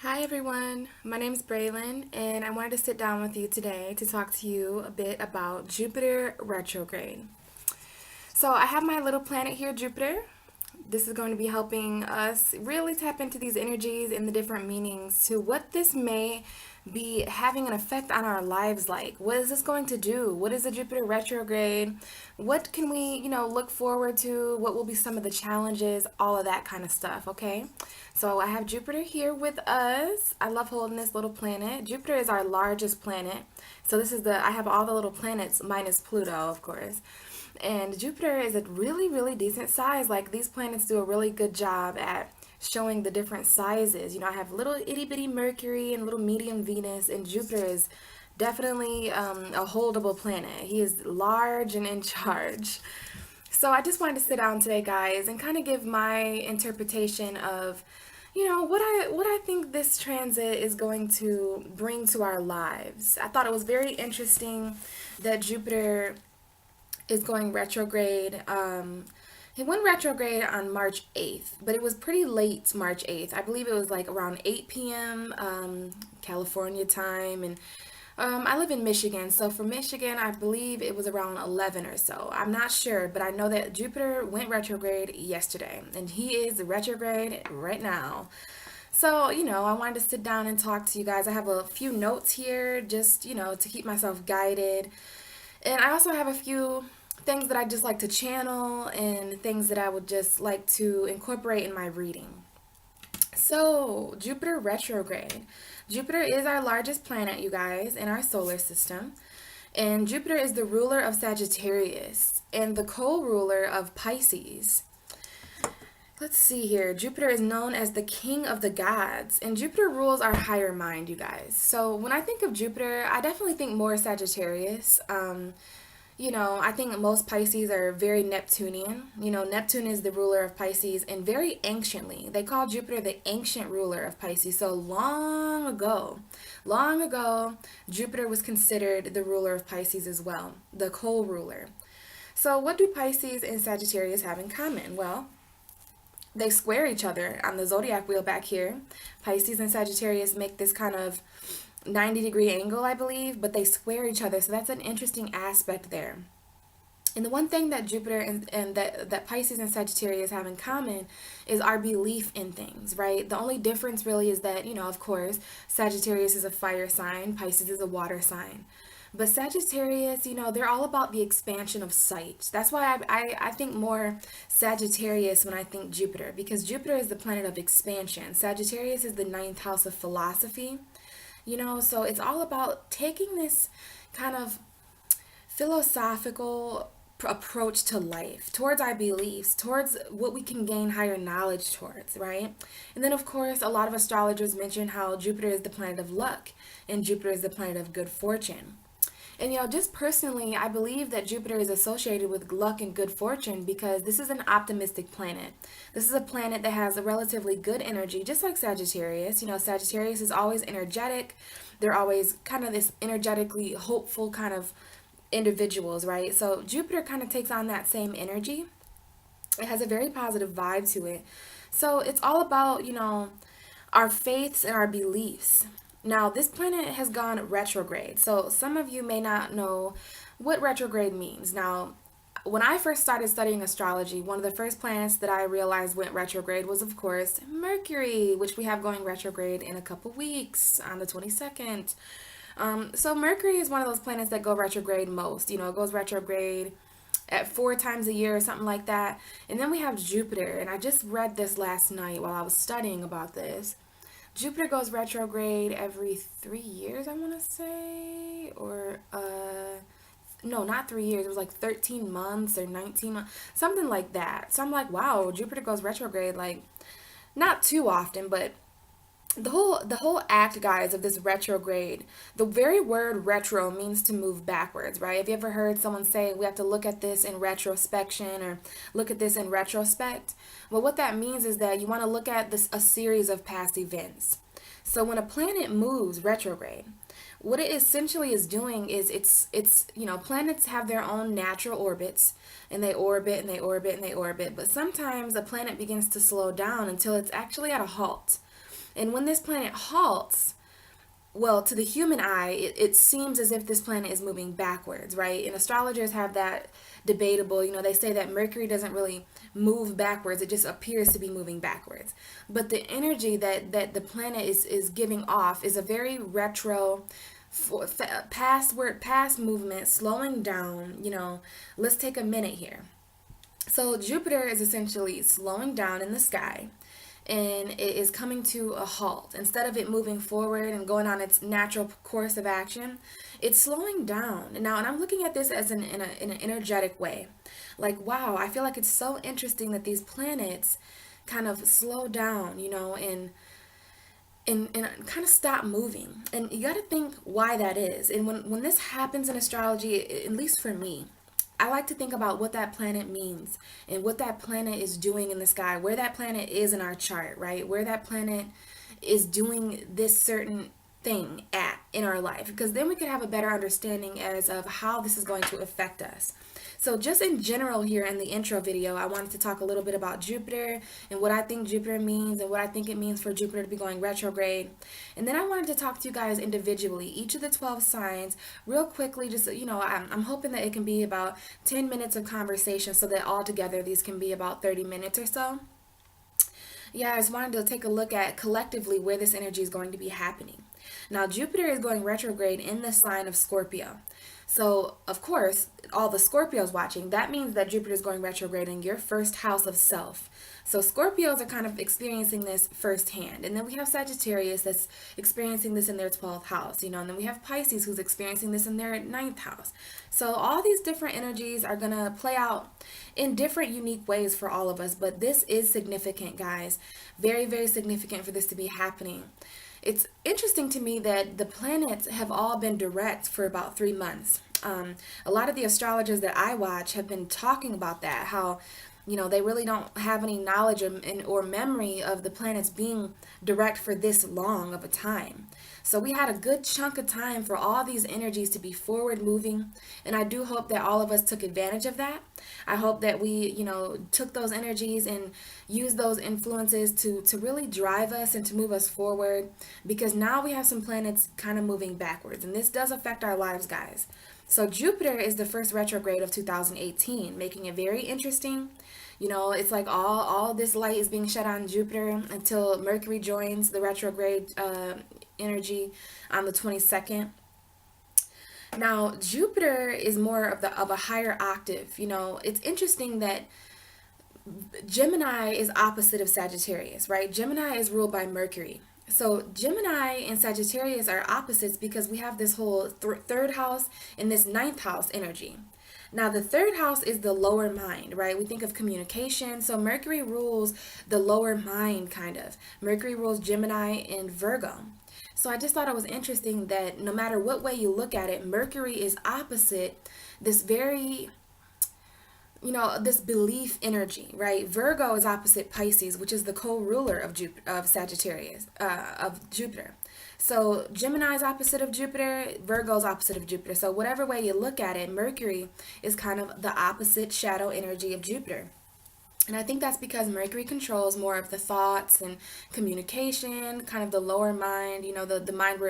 Hi everyone, my name is Braylon and I wanted to sit down with you today to talk to you a bit about Jupiter retrograde. So I have my little planet here, Jupiter. This is going to be helping us really tap into these energies and the different meanings to what this may be having an effect on our lives like. What is this going to do? What is the Jupiter retrograde? What can we, look forward to? What will be some of the challenges? All of that kind of stuff, okay? So I have Jupiter here with us. I love holding this little planet. Jupiter is our largest planet. So I have all the little planets minus Pluto, of course. And Jupiter is a really, really decent size. Like these planets do a really good job at showing the different sizes. I have little itty bitty Mercury and little medium Venus, and Jupiter is definitely a holdable planet. He is large and in charge. So I just wanted to sit down today, guys, and kind of give my interpretation of, what I think this transit is going to bring to our lives. I thought it was very interesting that Jupiter is going retrograde. He went retrograde on March 8th, but it was pretty late March 8th. I believe it was like around 8 p.m. California time. And I live in Michigan, so for Michigan, I believe it was around 11 or so. I'm not sure, but I know that Jupiter went retrograde yesterday, and he is retrograde right now. So, I wanted to sit down and talk to you guys. I have a few notes here just, to keep myself guided. And I also have a few things that I just like to channel and things that I would just like to incorporate in my reading. So, Jupiter retrograde. Jupiter is our largest planet, you guys, in our solar system. And Jupiter is the ruler of Sagittarius and the co-ruler of Pisces. Let's see here. Jupiter is known as the king of the gods, and Jupiter rules our higher mind, you guys. So when I think of Jupiter, I definitely think more Sagittarius. I think most Pisces are very Neptunian. Neptune is the ruler of Pisces, and very anciently, they call Jupiter the ancient ruler of Pisces. So long ago, Jupiter was considered the ruler of Pisces as well, the co-ruler. So what do Pisces and Sagittarius have in common? Well, they square each other on the zodiac wheel back here. Pisces and Sagittarius make this kind of 90-degree angle, I believe, but they square each other. So that's an interesting aspect there. And the one thing that Jupiter and that Pisces and Sagittarius have in common is our belief in things, right? The only difference really is that, of course, Sagittarius is a fire sign, Pisces is a water sign. But Sagittarius, they're all about the expansion of sight. That's why I think more Sagittarius when I think Jupiter, because Jupiter is the planet of expansion. Sagittarius is the ninth house of philosophy, so it's all about taking this kind of philosophical approach to life, towards our beliefs, towards what we can gain higher knowledge towards, right? And then, of course, a lot of astrologers mention how Jupiter is the planet of luck and Jupiter is the planet of good fortune. And just personally, I believe that Jupiter is associated with luck and good fortune because this is an optimistic planet. This is a planet that has a relatively good energy, just like Sagittarius. Sagittarius is always energetic. They're always kind of this energetically hopeful kind of individuals, right? So Jupiter kind of takes on that same energy. It has a very positive vibe to it. So it's all about, our faiths and our beliefs. Now, this planet has gone retrograde. So some of you may not know what retrograde means. Now, when I first started studying astrology, one of the first planets that I realized went retrograde was, of course, Mercury, which we have going retrograde in a couple weeks on the 22nd. So Mercury is one of those planets that go retrograde most. It goes retrograde at 4 times a year or something like that. And then we have Jupiter, and I just read this last night while I was studying about this. Jupiter goes retrograde every 3 years, I want to say, or no, not 3 years. It was like 13 months or 19 months, something like that. So I'm like, wow, Jupiter goes retrograde like not too often, but the whole act, guys, of this retrograde, the very word retro means to move backwards, right? Have you ever heard someone say we have to look at this in retrospection or look at this in retrospect? Well, what that means is that you want to look at this a series of past events. So when a planet moves retrograde, what it essentially is doing is it's planets have their own natural orbits, and they orbit and they orbit and they orbit, but sometimes a planet begins to slow down until it's actually at a halt. And when this planet halts, well, to the human eye, it seems as if this planet is moving backwards, right? And astrologers have that debatable. They say that Mercury doesn't really move backwards, it just appears to be moving backwards. But the energy that the planet is giving off is a very retro, past movement, slowing down. Let's take a minute here. So Jupiter is essentially slowing down in the sky, and it is coming to a halt. Instead of it moving forward and going on its natural course of action, it's slowing down. And I'm looking at this as in an energetic way. Like, wow, I feel like it's so interesting that these planets kind of slow down, and kind of stop moving. And you got to think why that is. And when this happens in astrology, at least for me, I like to think about what that planet means and what that planet is doing in the sky, where that planet is in our chart, right? Where that planet is doing this certain thing at in our life, because then we could have a better understanding as of how this is going to affect us. So just in general here in the intro video, I wanted to talk a little bit about Jupiter and what I think Jupiter means and what I think it means for Jupiter to be going retrograde. And then I wanted to talk to you guys individually, each of the 12 signs, real quickly. Just, I'm hoping that it can be about 10 minutes of conversation, so that all together these can be about 30 minutes or so. Yeah, I just wanted to take a look at collectively where this energy is going to be happening. Now, Jupiter is going retrograde in the sign of Scorpio. So, of course, all the Scorpios watching, that means that Jupiter is going retrograde in your first house of self. So Scorpios are kind of experiencing this firsthand. And then we have Sagittarius that's experiencing this in their 12th house, and then we have Pisces who's experiencing this in their 9th house. So all these different energies are going to play out in different unique ways for all of us. But this is significant, guys. Very, very significant for this to be happening. It's interesting to me that the planets have all been direct for about 3 months. A lot of the astrologers that I watch have been talking about that, how they really don't have any knowledge or memory of the planets being direct for this long of a time. So we had a good chunk of time for all these energies to be forward moving. And I do hope that all of us took advantage of that. I hope that we, took those energies and used those influences to really drive us and to move us forward. Because now we have some planets kind of moving backwards. And this does affect our lives, guys. So Jupiter is the first retrograde of 2018, making it very interesting. It's like all this light is being shed on Jupiter until Mercury joins the retrograde energy on the 22nd. Now, Jupiter is more of a higher octave. It's interesting that Gemini is opposite of Sagittarius, right? Gemini is ruled by Mercury. So Gemini and Sagittarius are opposites because we have this whole third house and this 9th house energy. Now, the third house is the lower mind, right? We think of communication. So Mercury rules the lower mind, kind of. Mercury rules Gemini and Virgo. So I just thought it was interesting that no matter what way you look at it, Mercury is opposite this very, this belief energy, right? Virgo is opposite Pisces, which is the co-ruler of Sagittarius, of Jupiter. So Gemini is opposite of Jupiter, Virgo is opposite of Jupiter. So whatever way you look at it, Mercury is kind of the opposite shadow energy of Jupiter. And I think that's because Mercury controls more of the thoughts and communication, kind of the lower mind, the mind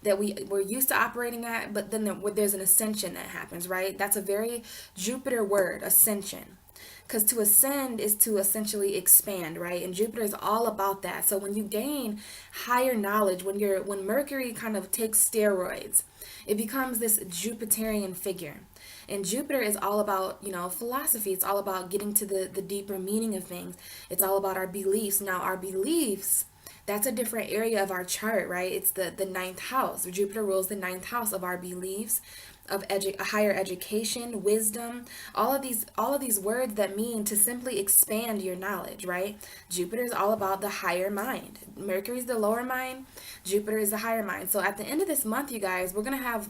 that we're used to operating at, but then there's an ascension that happens, right? That's a very Jupiter word, ascension. Because to ascend is to essentially expand, right? And Jupiter is all about that. So when you gain higher knowledge, when Mercury kind of takes steroids, it becomes this Jupiterian figure. And Jupiter is all about, philosophy. It's all about getting to the deeper meaning of things. It's all about our beliefs. Now, our beliefs, that's a different area of our chart, right? It's the 9th house. Jupiter rules the 9th house of our beliefs, of higher education, wisdom, all of these words that mean to simply expand your knowledge, right? Jupiter is all about the higher mind. Mercury is the lower mind. Jupiter is the higher mind. So at the end of this month, you guys, we're going to have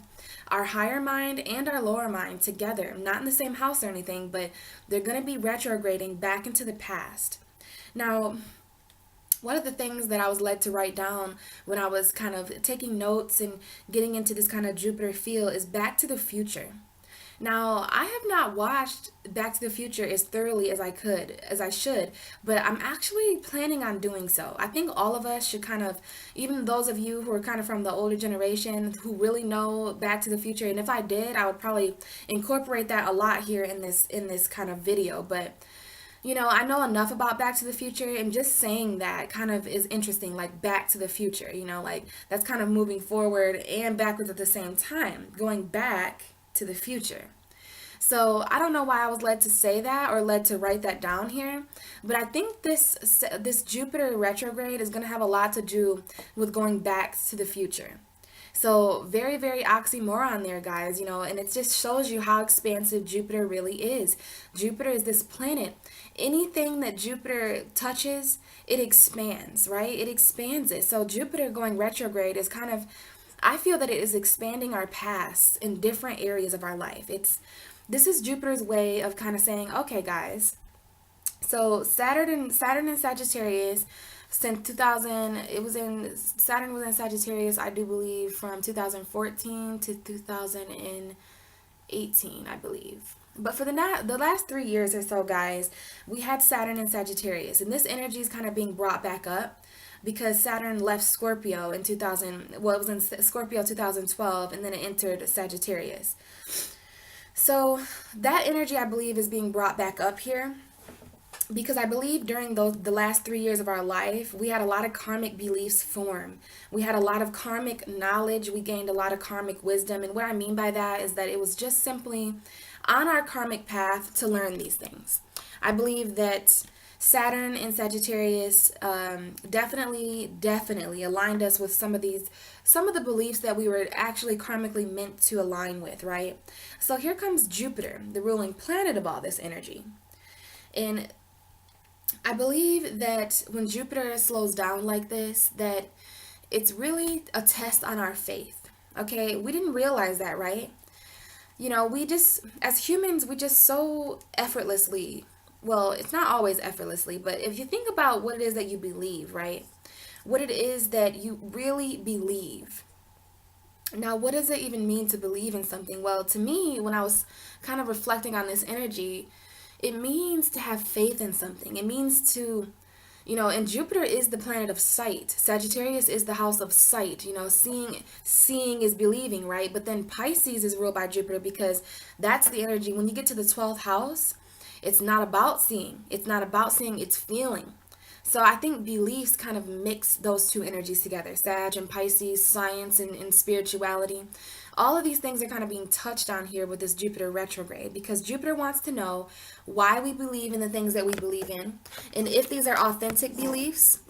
our higher mind and our lower mind together, not in the same house or anything, but they're going to be retrograding back into the past. Now, one of the things that I was led to write down when I was kind of taking notes and getting into this kind of Jupiter feel is Back to the Future. Now, I have not watched Back to the Future as thoroughly as I should, but I'm actually planning on doing so. I think all of us should kind of, even those of you who are kind of from the older generation who really know Back to the Future, and if I did, I would probably incorporate that a lot here in this kind of video, but I know enough about Back to the Future, and just saying that kind of is interesting, like Back to the Future, like that's kind of moving forward and backwards at the same time, going back to the future. So I don't know why I was led to say that or led to write that down here, but I think this Jupiter retrograde is going to have a lot to do with going back to the future. So very, very oxymoron there, guys, and it just shows you how expansive Jupiter really is. Jupiter is this planet. Anything that Jupiter touches, it expands, right? It expands it. So Jupiter going retrograde is kind of, I feel that it is expanding our past in different areas of our life. This is Jupiter's way of kind of saying, okay, guys, so Saturn and Sagittarius since 2000, Saturn was in Sagittarius, I do believe, from 2014 to 2018, I believe. But for the last 3 years or so, guys, we had Saturn in Sagittarius, and this energy is kind of being brought back up because Saturn left Scorpio in 2000. Well, it was in Scorpio 2012, and then it entered Sagittarius. So that energy, I believe, is being brought back up here because I believe during the last 3 years of our life, we had a lot of karmic beliefs form. We had a lot of karmic knowledge. We gained a lot of karmic wisdom. And what I mean by that is that it was just simply on our karmic path to learn these things. I believe that Saturn in Sagittarius definitely aligned us with some of the beliefs that we were actually karmically meant to align with, right? So here comes Jupiter, the ruling planet of all this energy. And I believe that when Jupiter slows down like this, that it's really a test on our faith. Okay, we didn't realize that, right? As humans, we just so effortlessly, well, it's not always effortlessly, but if you think about what it is that you believe, right? What it is that you really believe. Now, what does it even mean to believe in something? Well, to me, when I was kind of reflecting on this energy, it means to have faith in something. It means to, and Jupiter is the planet of sight. Sagittarius is the house of sight. Seeing is believing, right? But then Pisces is ruled by Jupiter because that's the energy. When you get to the 12th house, it's not about seeing. It's not about seeing, it's feeling. So I think beliefs kind of mix those two energies together. Sag and Pisces, science and spirituality. All of these things are kind of being touched on here with this Jupiter retrograde because Jupiter wants to know why we believe in the things that we believe in and if these are authentic beliefs.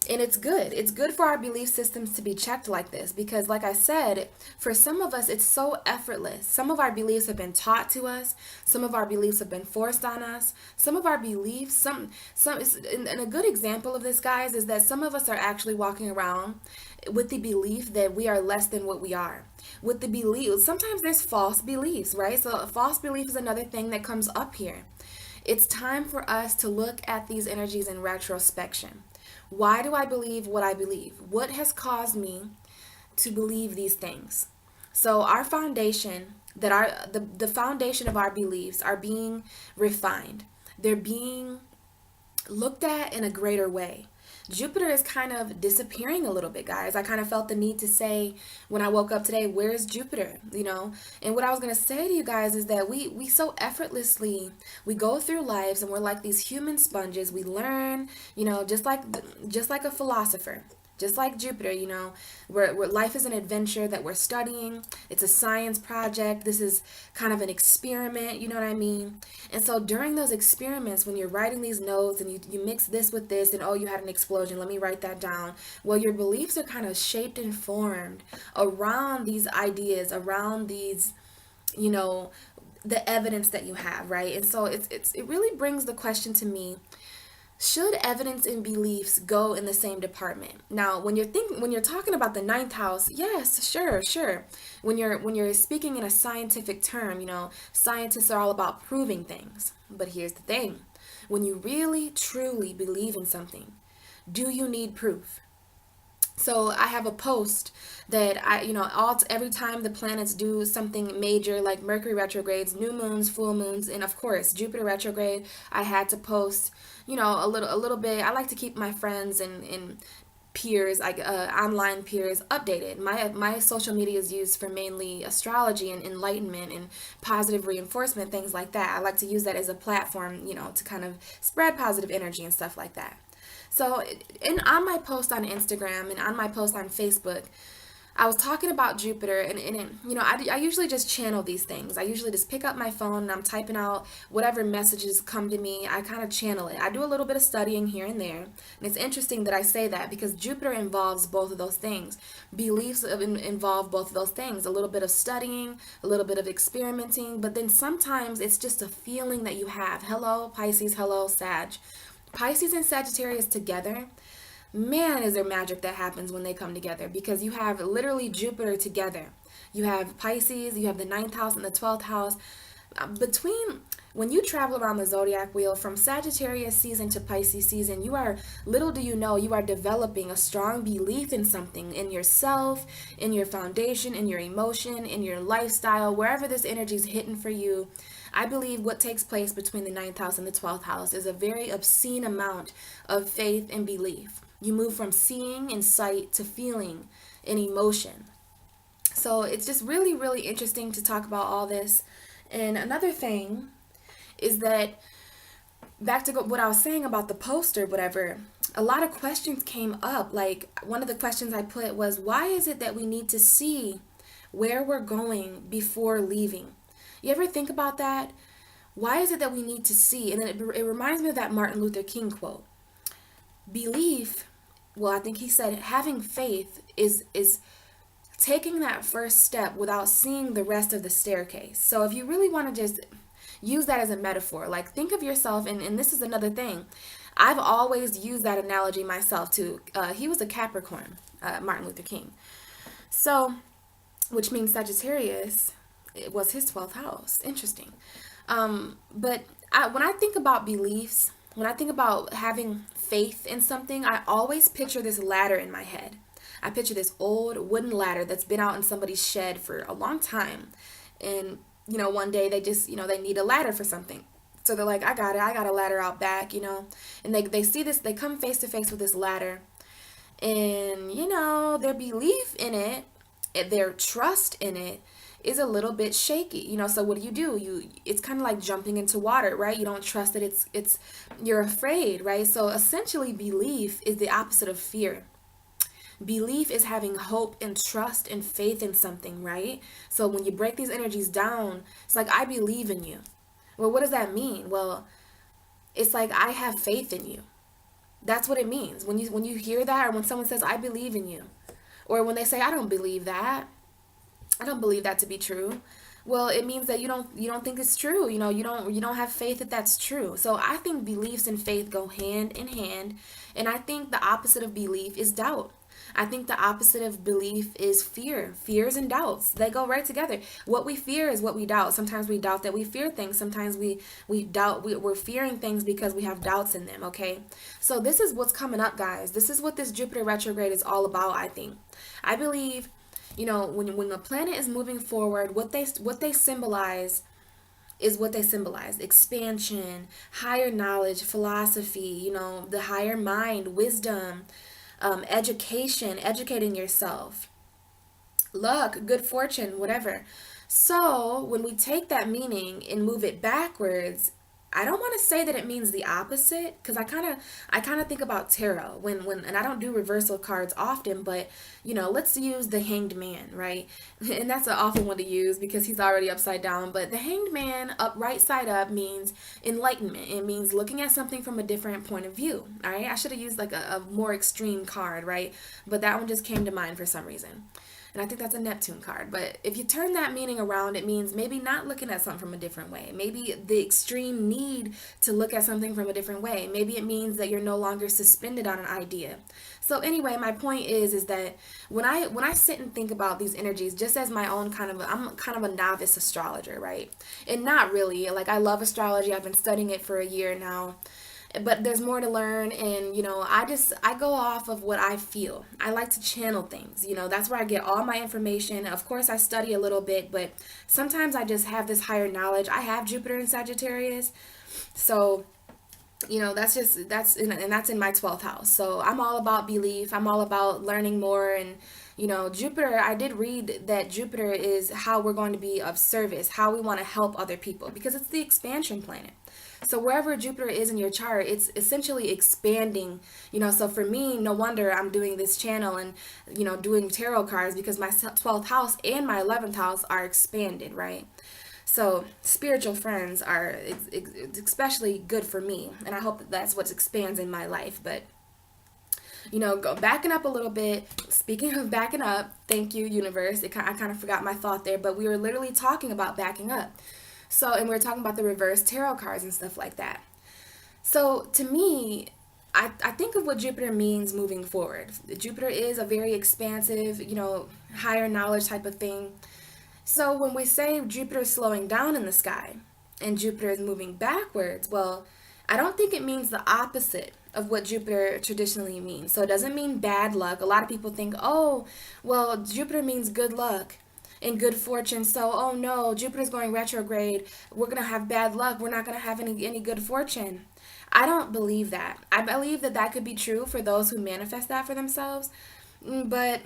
And it's good. It's good for our belief systems to be checked like this because, like I said, for some of us, it's so effortless. Some of our beliefs have been taught to us. Some of our beliefs have been forced on us. Some of our beliefs, and a good example of this, guys, is that some of us are actually walking around with the belief that we are less than what we are. With the belief, sometimes there's false beliefs, right? So a false belief is another thing that comes up here. It's time for us to look at these energies in retrospection. Why do I believe what I believe? What has caused me to believe these things? So our foundation, the foundation of our beliefs are being refined. They're being looked at in a greater way. Jupiter is kind of disappearing a little bit, guys. I kind of felt the need to say when I woke up today, where's Jupiter? And what I was going to say to you guys is that we so effortlessly, we go through lives and we're like these human sponges. We learn, just like a philosopher. Just like Jupiter, where life is an adventure that we're studying. It's a science project. This is kind of an experiment, you know what I mean? And so during those experiments, when you're writing these notes and you mix this with this and, oh, you had an explosion, let me write that down. Well, your beliefs are kind of shaped and formed around these ideas, around these, the evidence that you have, right? And so it really brings the question to me, should evidence and beliefs go in the same department? Now, when you're talking about the ninth house, yes, sure. When you're speaking in a scientific term, scientists are all about proving things. But here's the thing. When you really, truly believe in something, do you need proof? So I have a post that every time the planets do something major, like Mercury retrogrades, new moons, full moons, and of course Jupiter retrograde, I had to post, a little bit. I like to keep my friends and peers, like online peers, updated. My social media is used for mainly astrology and enlightenment and positive reinforcement, things like that. I like to use that as a platform, to kind of spread positive energy and stuff like that. So, on my post on Instagram and on my post on Facebook, I was talking about Jupiter, I usually just channel these things. I usually just pick up my phone and I'm typing out whatever messages come to me. I kind of channel it. I do a little bit of studying here and there. And it's interesting that I say that because Jupiter involves both of those things. Beliefs involve both of those things. A little bit of studying, a little bit of experimenting, but then sometimes it's just a feeling that you have. Hello, Pisces. Hello, Sag. Pisces and Sagittarius together, man, is there magic that happens when they come together, because you have literally Jupiter together. You have Pisces, you have the ninth house and the 12th house. Between when you travel around the zodiac wheel from Sagittarius season to Pisces season, you are, little do you know, you are developing a strong belief in something, in yourself, in your foundation, in your emotion, in your lifestyle, wherever this energy is hitting for you. I believe what takes place between the ninth house and the 12th house is a very obscene amount of faith and belief. You move from seeing and sight to feeling and emotion. So it's just really, really interesting to talk about all this. And another thing is that, back to what I was saying about the poster, whatever, a lot of questions came up. Like, one of the questions I put was, why is it that we need to see where we're going before leaving? You ever think about that? Why is it that we need to see? And then it reminds me of that Martin Luther King quote. Belief, well, I think he said having faith is taking that first step without seeing the rest of the staircase. So if you really want to just use that as a metaphor, like think of yourself, and this is another thing. I've always used that analogy myself too. He was a Capricorn, Martin Luther King. So, which means Sagittarius, it was his 12th house. Interesting. But when I think about beliefs, when I think about having faith in something, I always picture this ladder in my head. I picture this old wooden ladder that's been out in somebody's shed for a long time. And, one day they just, they need a ladder for something. So they're like, I got a ladder out back, And they see this, they come face to face with this ladder. And, their belief in it, their trust in it, is a little bit shaky, so what do? It's kind of like jumping into water, right? You don't trust that you're afraid, right? So essentially belief is the opposite of fear. Belief is having hope and trust and faith in something, right? So when you break these energies down, it's like, I believe in you. Well, what does that mean? Well, it's like, I have faith in you. That's what it means. When you hear that, or when someone says, I believe in you, or when they say, I don't believe that, I don't believe that to be true. Well, it means that you don't think it's true. You don't have faith that that's true. So I think beliefs and faith go hand in hand, and I think the opposite of belief is doubt. I think the opposite of belief is fear. Fears and doubts, they go right together. What we fear is what we doubt. Sometimes we doubt that we fear things. Sometimes we doubt we're fearing things because we have doubts in them, okay? So this is what's coming up, guys. This is what this Jupiter retrograde is all about, I think. I believe, when the planet is moving forward, what they symbolize is what they symbolize: expansion, higher knowledge, philosophy, the higher mind, wisdom, education, educating yourself, luck, good fortune, whatever. So when we take that meaning and move it backwards, I don't want to say that it means the opposite, because I kind of think about tarot when and I don't do reversal cards often, but let's use the Hanged Man, right? And that's an awful one to use because he's already upside down, but the Hanged Man up right side up means enlightenment. It means looking at something from a different point of view. All right, I should have used like a more extreme card, right? But that one just came to mind for some reason. And I think that's a Neptune card. But if you turn that meaning around, it means maybe not looking at something from a different way. Maybe the extreme need to look at something from a different way. Maybe it means that you're no longer suspended on an idea. So anyway, my point is that when I sit and think about these energies, just as my own I'm kind of a novice astrologer, right? And not really. Like, I love astrology. I've been studying it for a year now. but there's more to learn. And I go off of what I feel. I like to channel things. That's where I get all my information. Of course I study a little bit, but sometimes I just have this higher knowledge. I have Jupiter in Sagittarius, so that's in my 12th house. So I'm all about belief. I'm all about learning more. And Jupiter, I did read that Jupiter is how we're going to be of service, how we want to help other people, because it's the expansion planet. So wherever Jupiter is in your chart, it's essentially expanding. So for me, no wonder I'm doing this channel and doing tarot cards, because my 12th house and my 11th house are expanded, right? So spiritual friends are especially good for me, and I hope that that's what expands in my life. But go backing up a little bit. Speaking of backing up, thank you, universe. I kind of forgot my thought there, but we were literally talking about backing up. So, and we were talking about the reverse tarot cards and stuff like that. So to me, I think of what Jupiter means moving forward. Jupiter is a very expansive, higher knowledge type of thing. So when we say Jupiter is slowing down in the sky and Jupiter is moving backwards, well, I don't think it means the opposite of what Jupiter traditionally means. So it doesn't mean bad luck. A lot of people think, oh, well, Jupiter means good luck and good fortune. So, oh no, Jupiter's going retrograde. We're going to have bad luck. We're not going to have any good fortune. I don't believe that. I believe that that could be true for those who manifest that for themselves. But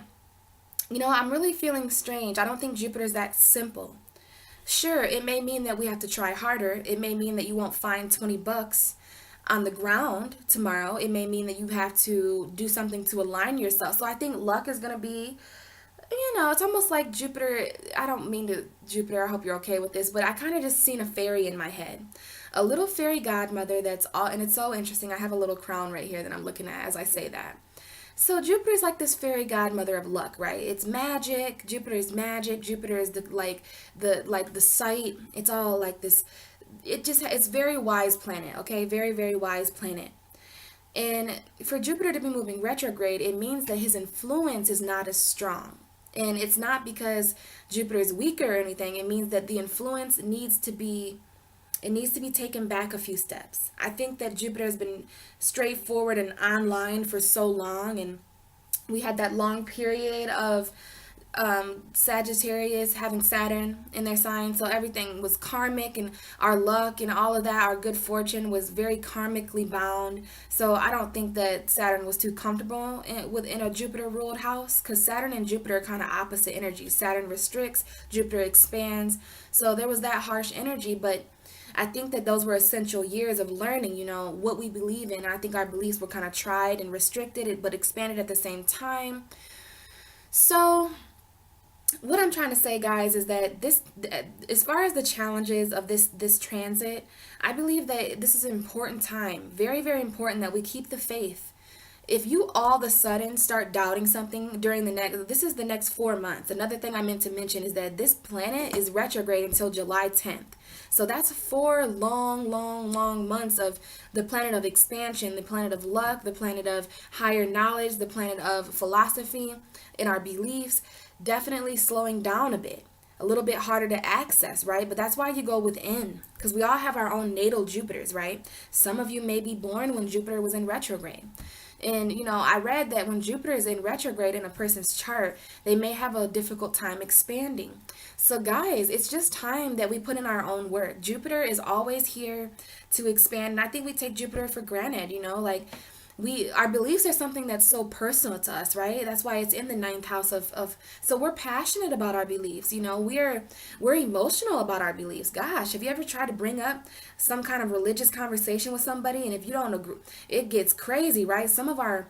I'm really feeling strange. I don't think Jupiter's that simple. Sure, it may mean that we have to try harder. It may mean that you won't find $20 on the ground tomorrow. It may mean that you have to do something to align yourself. So I think luck is going to be, it's almost like Jupiter. I don't mean to, Jupiter, I hope you're okay with this, but I kind of just seen a fairy in my head. A little fairy godmother that's all, and it's so interesting. I have a little crown right here that I'm looking at as I say that. So Jupiter is like this fairy godmother of luck, right? It's magic. Jupiter is magic. Jupiter is the sight. It's all like this. It's very wise planet, okay? Very, very wise planet. And for Jupiter to be moving retrograde, it means that his influence is not as strong. And it's not because Jupiter is weaker or anything. It means that the influence needs to be taken back a few steps. I think that Jupiter has been straightforward and online for so long, and we had that long period of Sagittarius having Saturn in their sign, so everything was karmic, and our luck and all of that, our good fortune was very karmically bound. So I don't think that Saturn was too comfortable within a Jupiter ruled house, because Saturn and Jupiter are kind of opposite energies. Saturn restricts, Jupiter expands. So there was that harsh energy, but I think that those were essential years of learning, what we believe in. I think our beliefs were kind of tried and restricted, but expanded at the same time. So what I'm trying to say, guys, is that as far as the challenges of this transit, I believe that this is an important time. Very, very important that we keep the faith. If you all of a sudden start doubting something during this is the next 4 months. Another thing I meant to mention is that this planet is retrograde until July 10th. So that's 4 long, long, long months of the planet of expansion, the planet of luck, the planet of higher knowledge, the planet of philosophy in our beliefs, definitely slowing down a bit. A little bit harder to access, right? But that's why you go within, because we all have our own natal Jupiters, right? Some of you may be born when Jupiter was in retrograde. And, I read that when Jupiter is in retrograde in a person's chart, they may have a difficult time expanding. So guys, it's just time that we put in our own work. Jupiter is always here to expand. And I think we take Jupiter for granted, our beliefs are something that's so personal to us, right? That's why it's in the 9th house so we're passionate about our beliefs, we're emotional about our beliefs. Gosh, have you ever tried to bring up some kind of religious conversation with somebody, and if you don't agree, it gets crazy, right? Some of our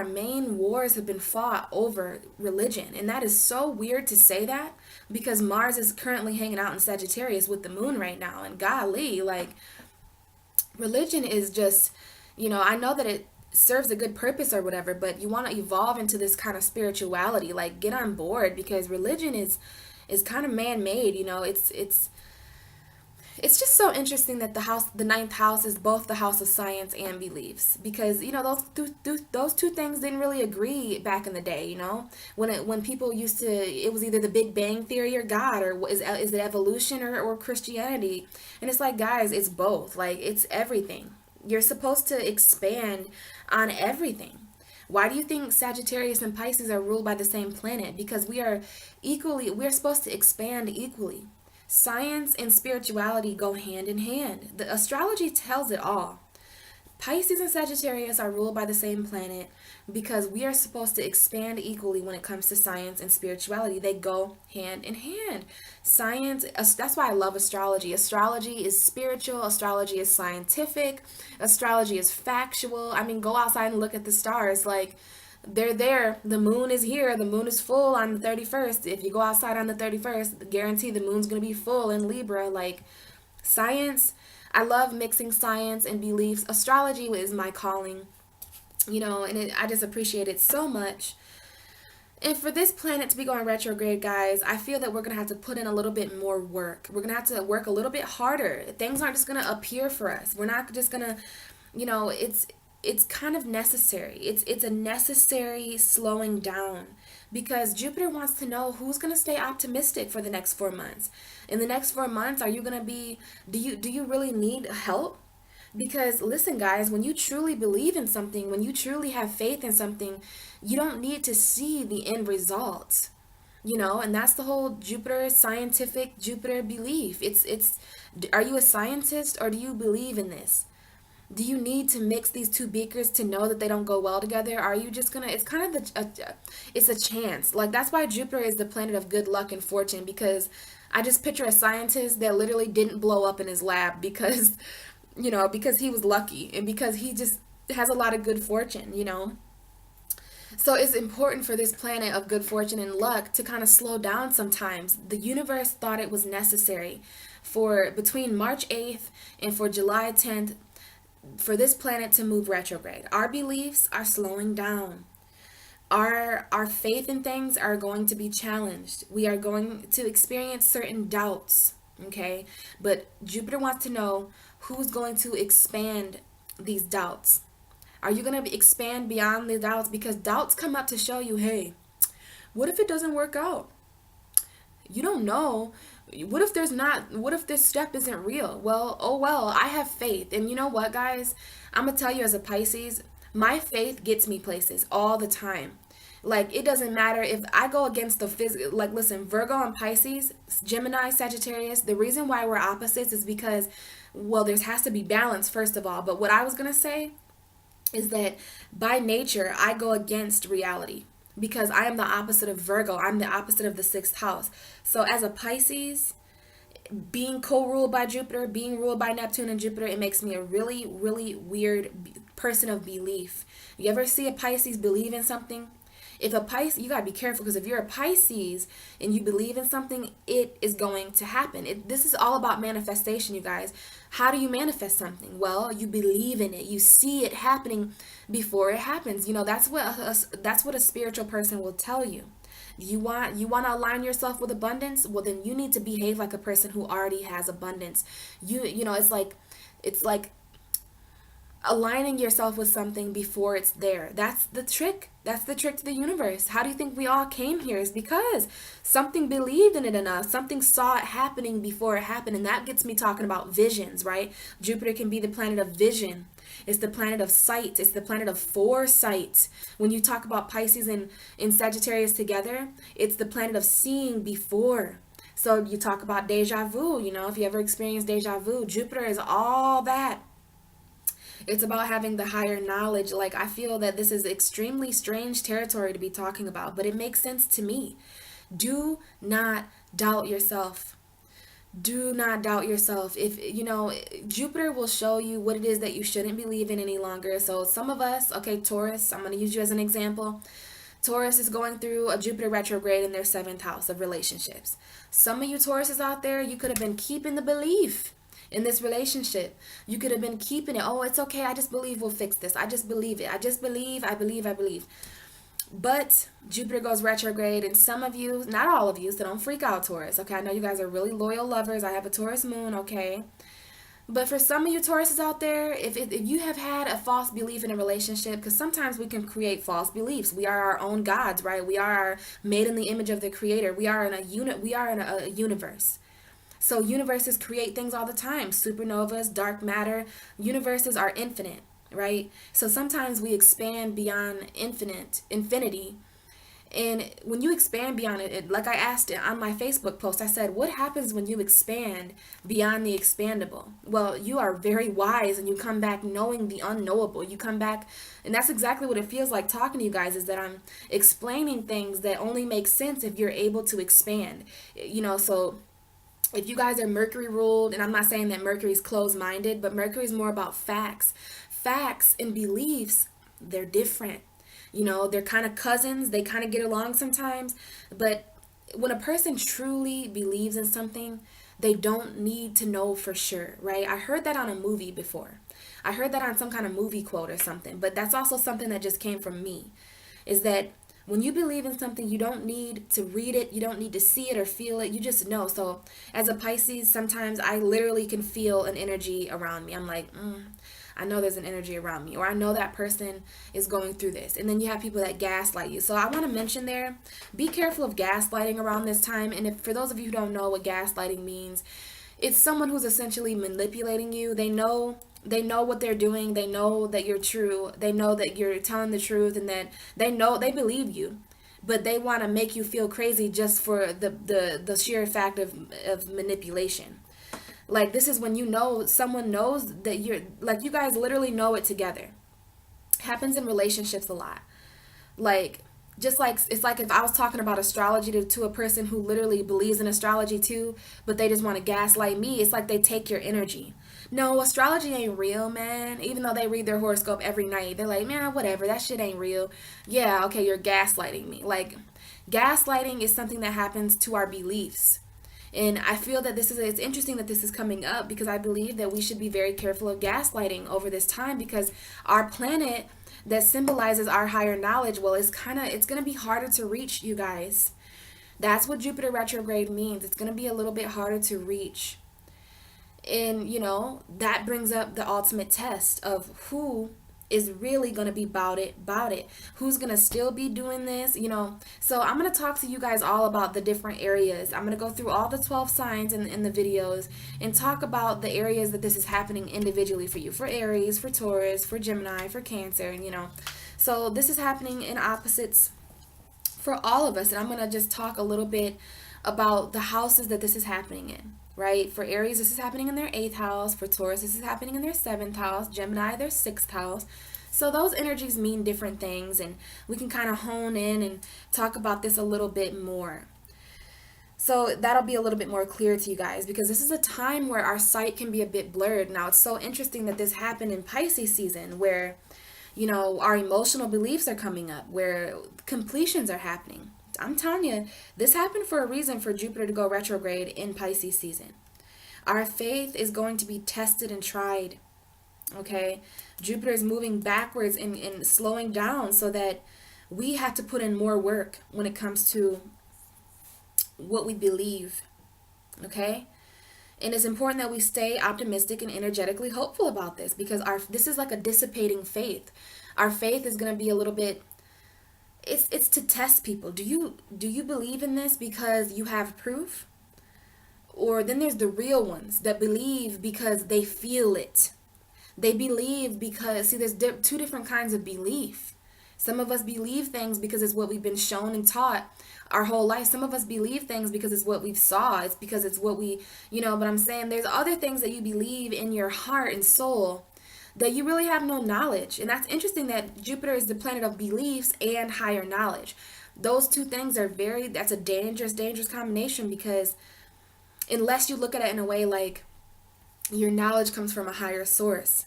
main wars have been fought over religion, and that is so weird to say that, because Mars is currently hanging out in Sagittarius with the moon right now, and golly, religion is just, I know that it serves a good purpose or whatever, but you want to evolve into this kind of spirituality, get on board, because religion is kind of man-made. It's just so interesting that the 9th house is both the house of science and beliefs, because those two things didn't really agree back in the day. When people used to, it was either the Big Bang Theory or God, or is it evolution or Christianity, and it's like, guys, it's both. It's everything. You're supposed to expand on everything. Why do you think Sagittarius and Pisces are ruled by the same planet? Because we're supposed to expand equally. Science and spirituality go hand in hand. The astrology tells it all. Pisces and Sagittarius are ruled by the same planet because we are supposed to expand equally when it comes to science and spirituality. They go hand in hand. Science, that's why I love astrology. Astrology is spiritual, astrology is scientific, astrology is factual. I mean, go outside and look at the stars. Like, they're there. The moon is here. The moon is full on the 31st. If you go outside on the 31st, guarantee the moon's going to be full in Libra. Like, science, I love mixing science and beliefs. Astrology is my calling, and I just appreciate it so much. And for this planet to be going retrograde, guys, I feel that we're going to have to put in a little bit more work. We're going to have to work a little bit harder. Things aren't just going to appear for us. We're not just going to, it's kind of necessary. It's a necessary slowing down because Jupiter wants to know who's going to stay optimistic for the next 4 months. In the next 4 months, are you going to be, do you really need help? Because listen, guys, when you truly believe in something, when you truly have faith in something, you don't need to see the end results. And that's the whole Jupiter scientific Jupiter belief. It's are you a scientist or do you believe in this? Do you need to mix these two beakers to know that they don't go well together? Are you just gonna, it's kind of it's a chance. Like, that's why Jupiter is the planet of good luck and fortune, because I just picture a scientist that literally didn't blow up in his lab because, because he was lucky and because he just has a lot of good fortune. So it's important for this planet of good fortune and luck to kind of slow down sometimes. The universe thought it was necessary for between March 8th and for July 10th for this planet to move retrograde. Our beliefs are slowing down. Our faith in things are going to be challenged. We are going to experience certain doubts, okay? But Jupiter wants to know who's going to expand these doubts. Are you going to expand beyond the doubts? Because doubts come up to show you, hey, what if it doesn't work out? You don't know. What if this step isn't real? Well, oh well, I have faith. And you know what, guys? I'm going to tell you, as a Pisces, my faith gets me places all the time. Like, it doesn't matter if I go against the physical. Like, listen, Virgo and Pisces, Gemini, Sagittarius, the reason why we're opposites is because, well, there has to be balance, first of all. But what I was going to say is that by nature, I go against reality because I am the opposite of Virgo. I'm the opposite of the sixth house. So as a Pisces, being co-ruled by Jupiter, being ruled by Neptune and Jupiter, it makes me a really, really weird person of belief. You ever see a Pisces believe in something? If a Pisces, you gotta be careful, because if you're a Pisces and you believe in something, it is going to happen. This is all about manifestation, you guys. How do you manifest something? Well, you believe in it. You see it happening before it happens. That's what a spiritual person will tell you. You want to align yourself with abundance? Well, then you need to behave like a person who already has abundance. It's like aligning yourself with something before it's there. That's the trick. That's the trick to the universe. How do you think we all came here? Is because something believed in it enough. Something saw it happening before it happened. And that gets me talking about visions, right? Jupiter can be the planet of vision. It's the planet of sight. It's the planet of foresight. When you talk about Pisces and Sagittarius together, it's the planet of seeing before. So you talk about deja vu, if you ever experienced deja vu, Jupiter is all that. It's about having the higher knowledge. Like, I feel that this is extremely strange territory to be talking about, but it makes sense to me. Do not doubt yourself. Do not doubt yourself. Jupiter will show you what it is that you shouldn't believe in any longer. So some of us, okay, Taurus, I'm going to use you as an example. Taurus is going through a Jupiter retrograde in their 7th house of relationships. Some of you Tauruses out there, you could have been keeping the belief in this relationship. You could have been keeping it. Oh, it's okay. I just believe we'll fix this. I just believe it. I just believe. I believe. But Jupiter goes retrograde, and some of you, not all of you, so don't freak out, Taurus. Okay, I know you guys are really loyal lovers. I have a Taurus moon, okay? But for some of you Tauruses out there, if you have had a false belief in a relationship, because sometimes we can create false beliefs. We are our own gods, right? We are made in the image of the Creator. We are in a universe. So universes create things all the time. Supernovas, dark matter, universes are infinite, right? So sometimes we expand beyond infinity. And when you expand beyond like I asked it on my Facebook post, I said, what happens when you expand beyond the expandable? Well, you are very wise and you come back knowing the unknowable. You come back, and that's exactly what it feels like talking to you guys, is that I'm explaining things that only make sense if you're able to expand. So if you guys are Mercury ruled, and I'm not saying that Mercury's closed-minded, but Mercury's more about facts. Facts and beliefs, they're different. They're kind of cousins. They kind of get along sometimes. But when a person truly believes in something, they don't need to know for sure, right? I heard that on a movie before. I heard that on some kind of movie quote or something. But that's also something that just came from me, is that when you believe in something, you don't need to read it. You don't need to see it or feel it. You just know. So as a Pisces, sometimes I literally can feel an energy around me. I'm like, I know there's an energy around me, or I know that person is going through this. And then you have people that gaslight you. So I want to mention there, be careful of gaslighting around this time. And if for those of you who don't know what gaslighting means, it's someone who's essentially manipulating you. They know what they're doing. They know that you're true. They know that you're telling the truth, and that they believe you, but they want to make you feel crazy just for the sheer fact of manipulation. Like, this is when someone knows that you're, like, you guys literally know it together. Happens in relationships a lot. Like, just like, it's like if I was talking about astrology to a person who literally believes in astrology too, but they just want to gaslight me. It's like they take your energy. No, astrology ain't real, man. Even though they read their horoscope every night, they're like, man, whatever, that shit ain't real. Yeah, okay, you're gaslighting me. Like, gaslighting is something that happens to our beliefs. And I feel that it's interesting that this is coming up, because I believe that we should be very careful of gaslighting over this time, because our planet that symbolizes our higher knowledge, well, it's going to be harder to reach, you guys. That's what Jupiter retrograde means. It's going to be a little bit harder to reach. And, that brings up the ultimate test of who is really going to be about it, who's going to still be doing this, So I'm going to talk to you guys all about the different areas. I'm going to go through all the 12 signs in the videos and talk about the areas that this is happening individually for you, for Aries, for Taurus, for Gemini, for Cancer, and So this is happening in opposites for all of us, and I'm going to just talk a little bit about the houses that this is happening in. Right? For Aries, this is happening in their 8th house. For Taurus, this is happening in their 7th house. Gemini, their 6th house. So those energies mean different things, and we can kind of hone in and talk about this a little bit more. So that'll be a little bit more clear to you guys, because this is a time where our sight can be a bit blurred. Now, it's so interesting that this happened in Pisces season, where, our emotional beliefs are coming up, where completions are happening. I'm telling you, this happened for a reason, for Jupiter to go retrograde in Pisces season. Our faith is going to be tested and tried, okay? Jupiter is moving backwards and slowing down, so that we have to put in more work when it comes to what we believe, okay? And it's important that we stay optimistic and energetically hopeful about this, because this is like a dissipating faith. Our faith is going to be a little bit, it's to test people. Do you believe in this because you have proof? Or then there's the real ones that believe because they feel it. They believe because, see, there's two different kinds of belief. Some of us believe things because it's what we've been shown and taught our whole life. Some of us believe things because it's what we've saw. It's because it's what we, but I'm saying there's other things that you believe in your heart and soul that you really have no knowledge. And that's interesting that Jupiter is the planet of beliefs and higher knowledge. Those two things are that's a dangerous combination, because unless you look at it in a way like your knowledge comes from a higher source.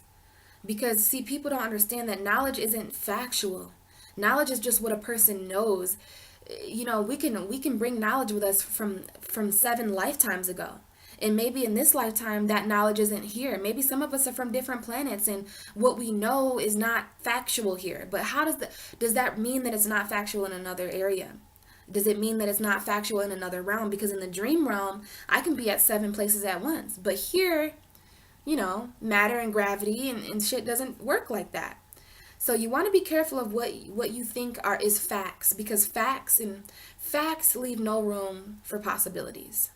Because, see, people don't understand that knowledge isn't factual. Knowledge is just what a person knows. We can bring knowledge with us from 7 lifetimes ago. And maybe in this lifetime, that knowledge isn't here. Maybe some of us are from different planets, and what we know is not factual here. But how does that mean that it's not factual in another area? Does it mean that it's not factual in another realm? Because in the dream realm, I can be at 7 places at once. But here, matter and gravity and shit doesn't work like that. So you want to be careful of what you think is facts, because facts leave no room for possibilities.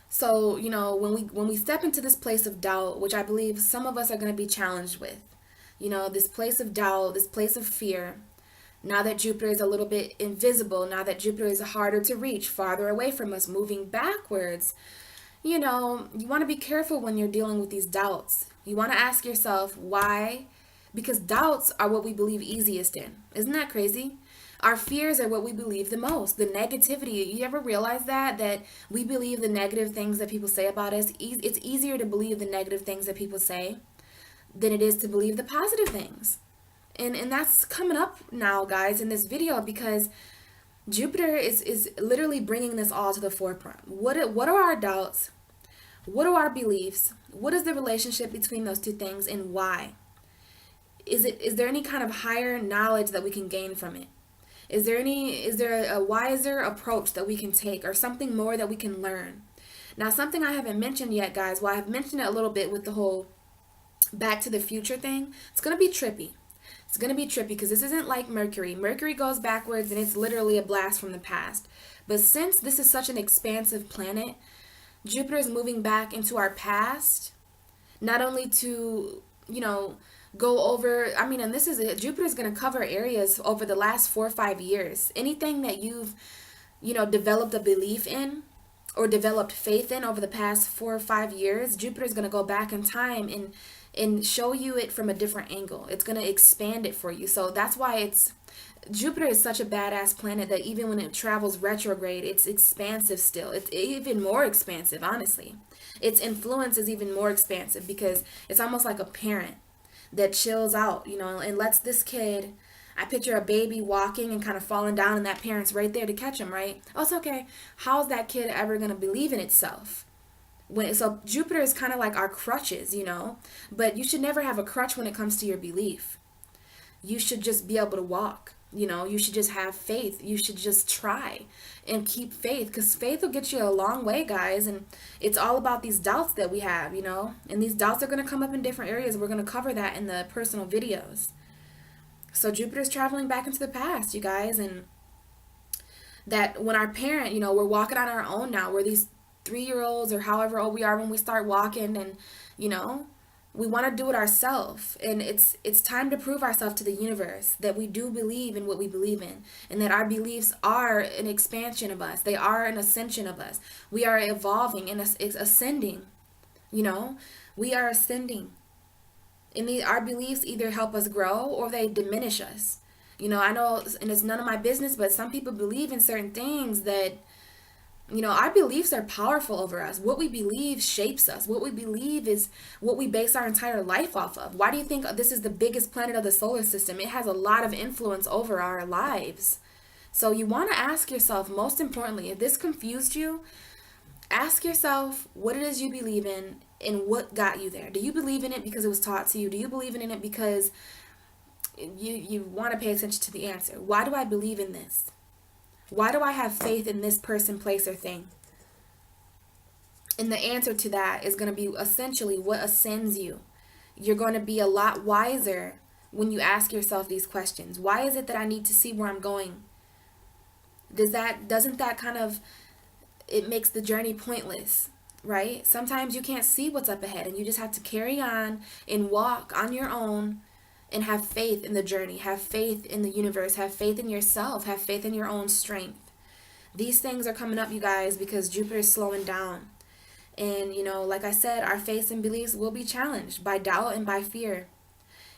So, when we step into this place of doubt, which I believe some of us are going to be challenged with, this place of doubt, this place of fear, now that Jupiter is a little bit invisible, now that Jupiter is harder to reach, farther away from us, moving backwards, you want to be careful when you're dealing with these doubts. You want to ask yourself why, because doubts are what we believe easiest in. Isn't that crazy? Our fears are what we believe the most. The negativity, you ever realize that we believe the negative things that people say about us? It's easier to believe the negative things that people say than it is to believe the positive things. And that's coming up now, guys, in this video, because Jupiter is literally bringing this all to the forefront. What are our doubts? What are our beliefs? What is the relationship between those two things, and why? Is there any kind of higher knowledge that we can gain from it? Is there a wiser approach that we can take, or something more that we can learn? Now, something I haven't mentioned yet, guys, well, I've mentioned it a little bit with the whole Back to the Future thing. It's going to be trippy. It's going to be trippy because this isn't like Mercury. Mercury goes backwards and it's literally a blast from the past. But since this is such an expansive planet, Jupiter is moving back into our past, not only to, go over, and this is it. Jupiter is going to cover areas over the last 4 or 5 years. Anything that you've, developed a belief in or developed faith in over the past 4 or 5 years, Jupiter is going to go back in time and show you it from a different angle. It's going to expand it for you. So that's why Jupiter is such a badass planet that even when it travels retrograde, it's expansive still. It's even more expansive, honestly. Its influence is even more expansive because it's almost like a parent that chills out, and lets this kid, I picture a baby walking and kind of falling down and that parent's right there to catch him, right? Oh, it's okay. How's that kid ever going to believe in itself? So Jupiter is kind of like our crutches, but you should never have a crutch when it comes to your belief. You should just be able to walk. You should just have faith. You should just try and keep faith, because faith will get you a long way, guys. And it's all about these doubts that we have, and these doubts are going to come up in different areas. We're going to cover that in the personal videos. So Jupiter's traveling back into the past, you guys. And that when our parent, we're walking on our own now. We're these 3-year-olds or however old we are when we start walking, and, we want to do it ourselves, and it's time to prove ourselves to the universe that we do believe in what we believe in, and that our beliefs are an expansion of us. They are an ascension of us. We are evolving and ascending. We are ascending, and our beliefs either help us grow or they diminish us. I know, and it's none of my business, but some people believe in certain things that, our beliefs are powerful over us. What we believe shapes us. What we believe is what we base our entire life off of. Why do you think this is the biggest planet of the solar system? It has a lot of influence over our lives. So you want to ask yourself, most importantly, if this confused you, ask yourself what it is you believe in and what got you there. Do you believe in it because it was taught to you? Do you believe in it because you want to pay attention to the answer? Why do I believe in this? Why do I have faith in this person, place, or thing? And the answer to that is going to be essentially what ascends you. You're going to be a lot wiser when you ask yourself these questions. Why is it that I need to see where I'm going? Doesn't that kind of, it makes the journey pointless, right? Sometimes you can't see what's up ahead and you just have to carry on and walk on your own and have faith in the journey, have faith in the universe, have faith in yourself, have faith in your own strength. These things are coming up, you guys, because Jupiter is slowing down. And, like I said, our faith and beliefs will be challenged by doubt and by fear.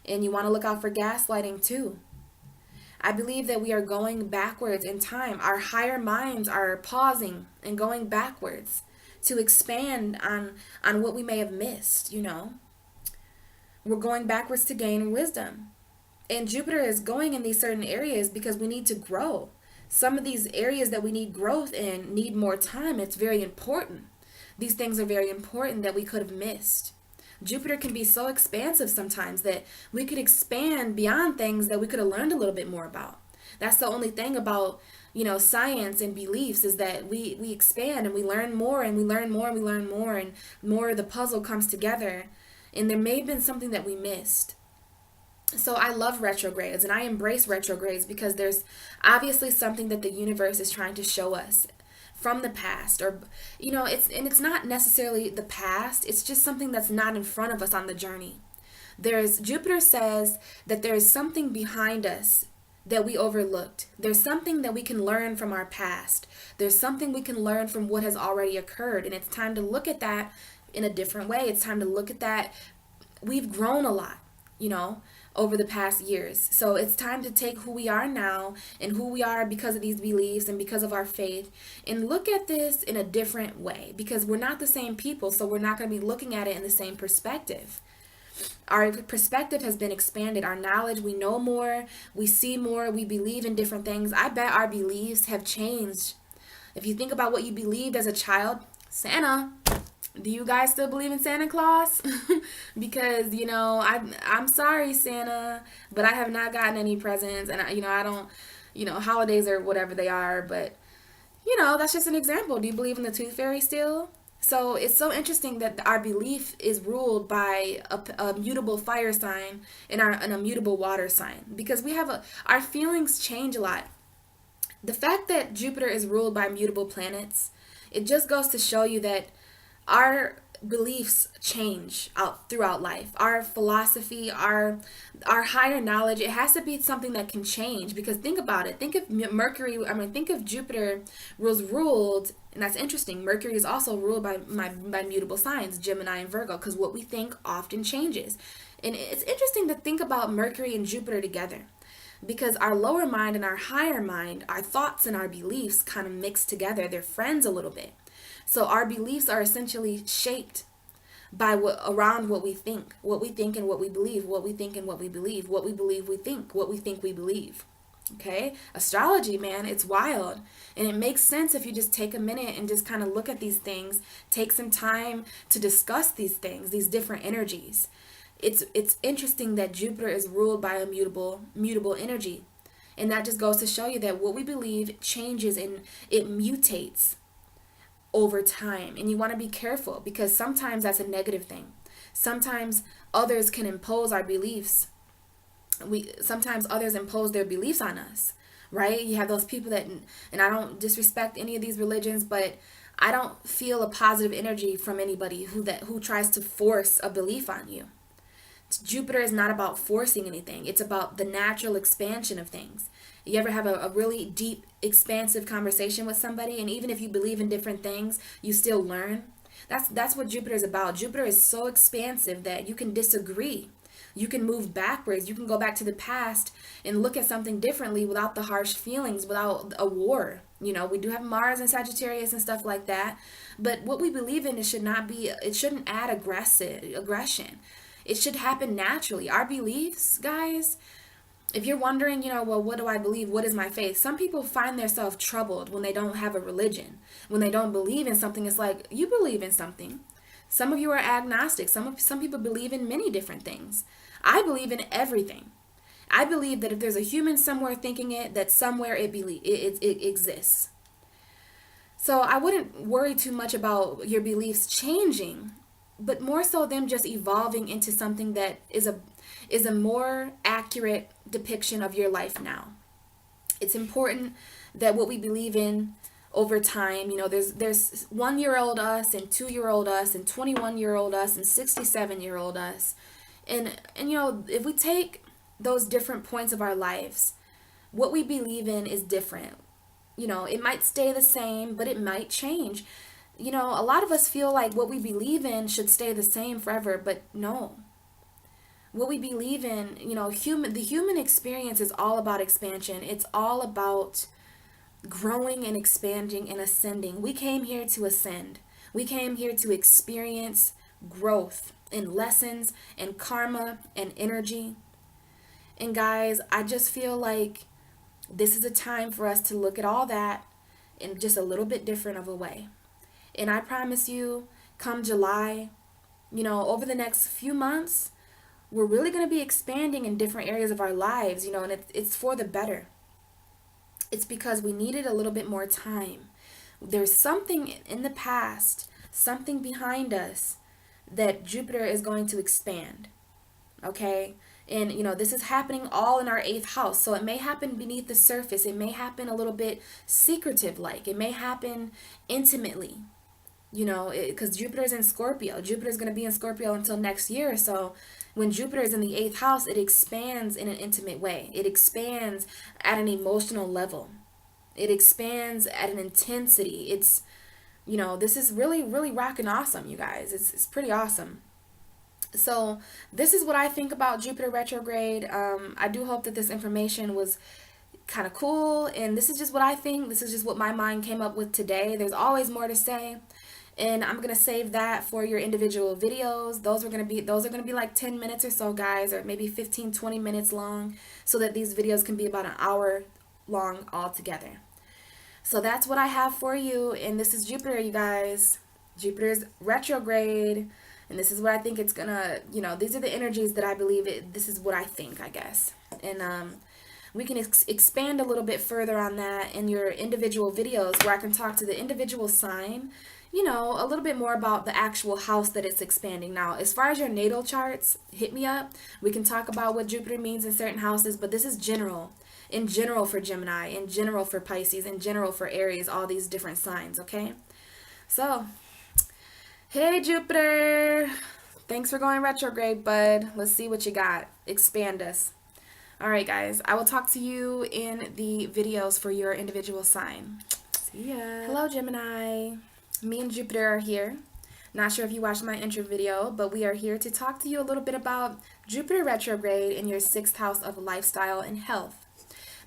And you want to look out for gaslighting too. I believe that we are going backwards in time. Our higher minds are pausing and going backwards to expand on what we may have missed, We're going backwards to gain wisdom. And Jupiter is going in these certain areas because we need to grow. Some of these areas that we need growth in need more time. It's very important. These things are very important that we could have missed. Jupiter can be so expansive sometimes that we could expand beyond things that we could have learned a little bit more about. That's the only thing about, science and beliefs, is that we expand and we learn more and we learn more and we learn more, and more of the puzzle comes together. And there may have been something that we missed. So I love retrogrades and I embrace retrogrades because there's obviously something that the universe is trying to show us from the past, or it's not necessarily the past, it's just something that's not in front of us on the journey. There's Jupiter says that there is something behind us that we overlooked. There's something that we can learn from our past. There's something we can learn from what has already occurred, and it's time to look at that in a different way. It's time to look at that. We've grown a lot, over the past years. So it's time to take who we are now and who we are because of these beliefs and because of our faith, and look at this in a different way, because we're not the same people, so we're not going to be looking at it in the same perspective. Our perspective has been expanded. Our knowledge, we know more, we see more, we believe in different things. I bet our beliefs have changed. If you think about what you believed as a child, Santa, do you guys still believe in Santa Claus? Because, I'm sorry, Santa, but I have not gotten any presents, and I don't, holidays or whatever they are, but, that's just an example. Do you believe in the Tooth Fairy still? So it's so interesting that our belief is ruled by a mutable fire sign and a mutable water sign, because our feelings change a lot. The fact that Jupiter is ruled by mutable planets, it just goes to show you that our beliefs change out throughout life. Our philosophy, our higher knowledge, it has to be something that can change. Because think about it. Think of think of Jupiter was ruled, and that's interesting. Mercury is also ruled by mutable signs, Gemini and Virgo, because what we think often changes. And it's interesting to think about Mercury and Jupiter together, because our lower mind and our higher mind, our thoughts and our beliefs kind of mix together. They're friends a little bit. So our beliefs are essentially shaped by around what we think and what we believe, what we think and what we believe, what we believe we think, what we think we believe. Okay? Astrology, man, it's wild. And it makes sense if you just take a minute and just kind of look at these things, take some time to discuss these things, these different energies. It's interesting that Jupiter is ruled by a mutable energy. And that just goes to show you that what we believe changes and it mutates over time. And you want to be careful, because sometimes that's a negative thing. Sometimes others can impose our beliefs. Sometimes others impose their beliefs on us, right? You have those people that, and I don't disrespect any of these religions, but I don't feel a positive energy from anybody who tries to force a belief on you. Jupiter is not about forcing anything. It's about the natural expansion of things. You ever have a really deep, expansive conversation with somebody, and even if you believe in different things, you still learn? That's what Jupiter is about. Jupiter is so expansive that you can disagree. You can move backwards. You can go back to the past and look at something differently without the harsh feelings, without a war. We do have Mars and Sagittarius and stuff like that. But what we believe in, it shouldn't add aggression. It should happen naturally. Our beliefs, guys, if you're wondering, well, what do I believe? What is my faith? Some people find themselves troubled when they don't have a religion. When they don't believe in something, it's like, you believe in something. Some of you are agnostic. Some people believe in many different things. I believe in everything. I believe that if there's a human somewhere thinking it, that somewhere it exists. So I wouldn't worry too much about your beliefs changing, but more so them just evolving into something that is a more accurate depiction of your life now. It's important that what we believe in over time, there's 1-year-old us and 2-year-old us and 21-year-old us and 67-year-old us. And if we take those different points of our lives, what we believe in is different. It might stay the same, but it might change. A lot of us feel like what we believe in should stay the same forever, but no. What we believe in, the human experience is all about expansion. It's all about growing and expanding and ascending. We came here to ascend. We came here to experience growth and lessons and karma and energy. And guys, I just feel like this is a time for us to look at all that in just a little bit different of a way. And I promise you, come July, over the next few months, we're really going to be expanding in different areas of our lives, and it's for the better. It's because we needed a little bit more time. There's something in the past, something behind us that Jupiter is going to expand. Okay? And, this is happening all in our 8th house. So it may happen beneath the surface. It may happen a little bit secretive like. It may happen intimately, because Jupiter's in Scorpio. Jupiter's going to be in Scorpio until next year. So when Jupiter is in the 8th house, it expands in an intimate way. It expands at an emotional level. It expands at an intensity. It's, this is really, really rocking awesome, you guys. It's pretty awesome. So this is what I think about Jupiter retrograde. I do hope that this information was kind of cool, and this is just what I think. This is just what my mind came up with today. There's always more to say, and I'm gonna save that for your individual videos. Those are gonna be like 10 minutes or so, guys, or maybe 15-20 minutes long, so that these videos can be about an hour long altogether. So that's what I have for you, and this is Jupiter, you guys. Jupiter's retrograde, and this is what I think it's gonna, these are the energies that I believe it. This is what I think, I guess, and we can expand a little bit further on that in your individual videos, where I can talk to the individual sign, a little bit more about the actual house that it's expanding. Now, as far as your natal charts, hit me up. We can talk about what Jupiter means in certain houses, but this is general. In general for Gemini, in general for Pisces, in general for Aries, all these different signs, okay? So, hey Jupiter, thanks for going retrograde, bud. Let's see what you got. Expand us. All right, guys, I will talk to you in the videos for your individual sign. See ya. Hello, Gemini. Me and Jupiter are here. Not sure if you watched my intro video, but we are here to talk to you a little bit about Jupiter retrograde in your 6th house of lifestyle and health.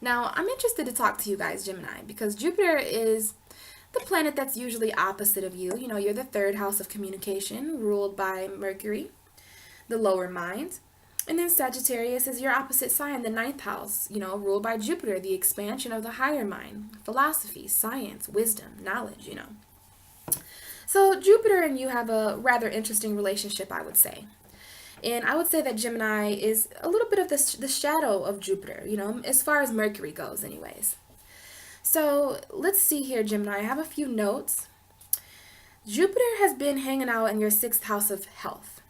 Now, I'm interested to talk to you guys, Gemini, because Jupiter is the planet that's usually opposite of you. You're the 3rd house of communication, ruled by Mercury, the lower mind. And then Sagittarius is your opposite sign, the 9th house, ruled by Jupiter, the expansion of the higher mind, philosophy, science, wisdom, knowledge, So Jupiter and you have a rather interesting relationship, I would say. And I would say that Gemini is a little bit of the shadow of Jupiter, as far as Mercury goes anyways. So let's see here, Gemini. I have a few notes. Jupiter has been hanging out in your 6th house of health.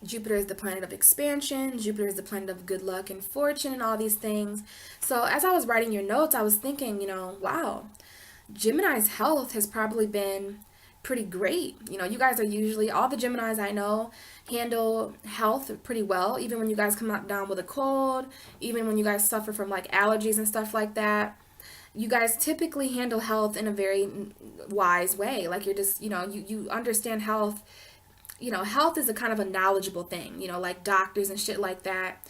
Jupiter is the planet of expansion. Jupiter is the planet of good luck and fortune and all these things. So as I was writing your notes, I was thinking, wow, Gemini's health has probably been pretty great. You guys are usually, all the Geminis I know handle health pretty well, even when you guys come out down with a cold, even when you guys suffer from like allergies and stuff like that. You guys typically handle health in a very wise way. Like you're just, you understand health. Health is a kind of a knowledgeable thing, like doctors and shit like that.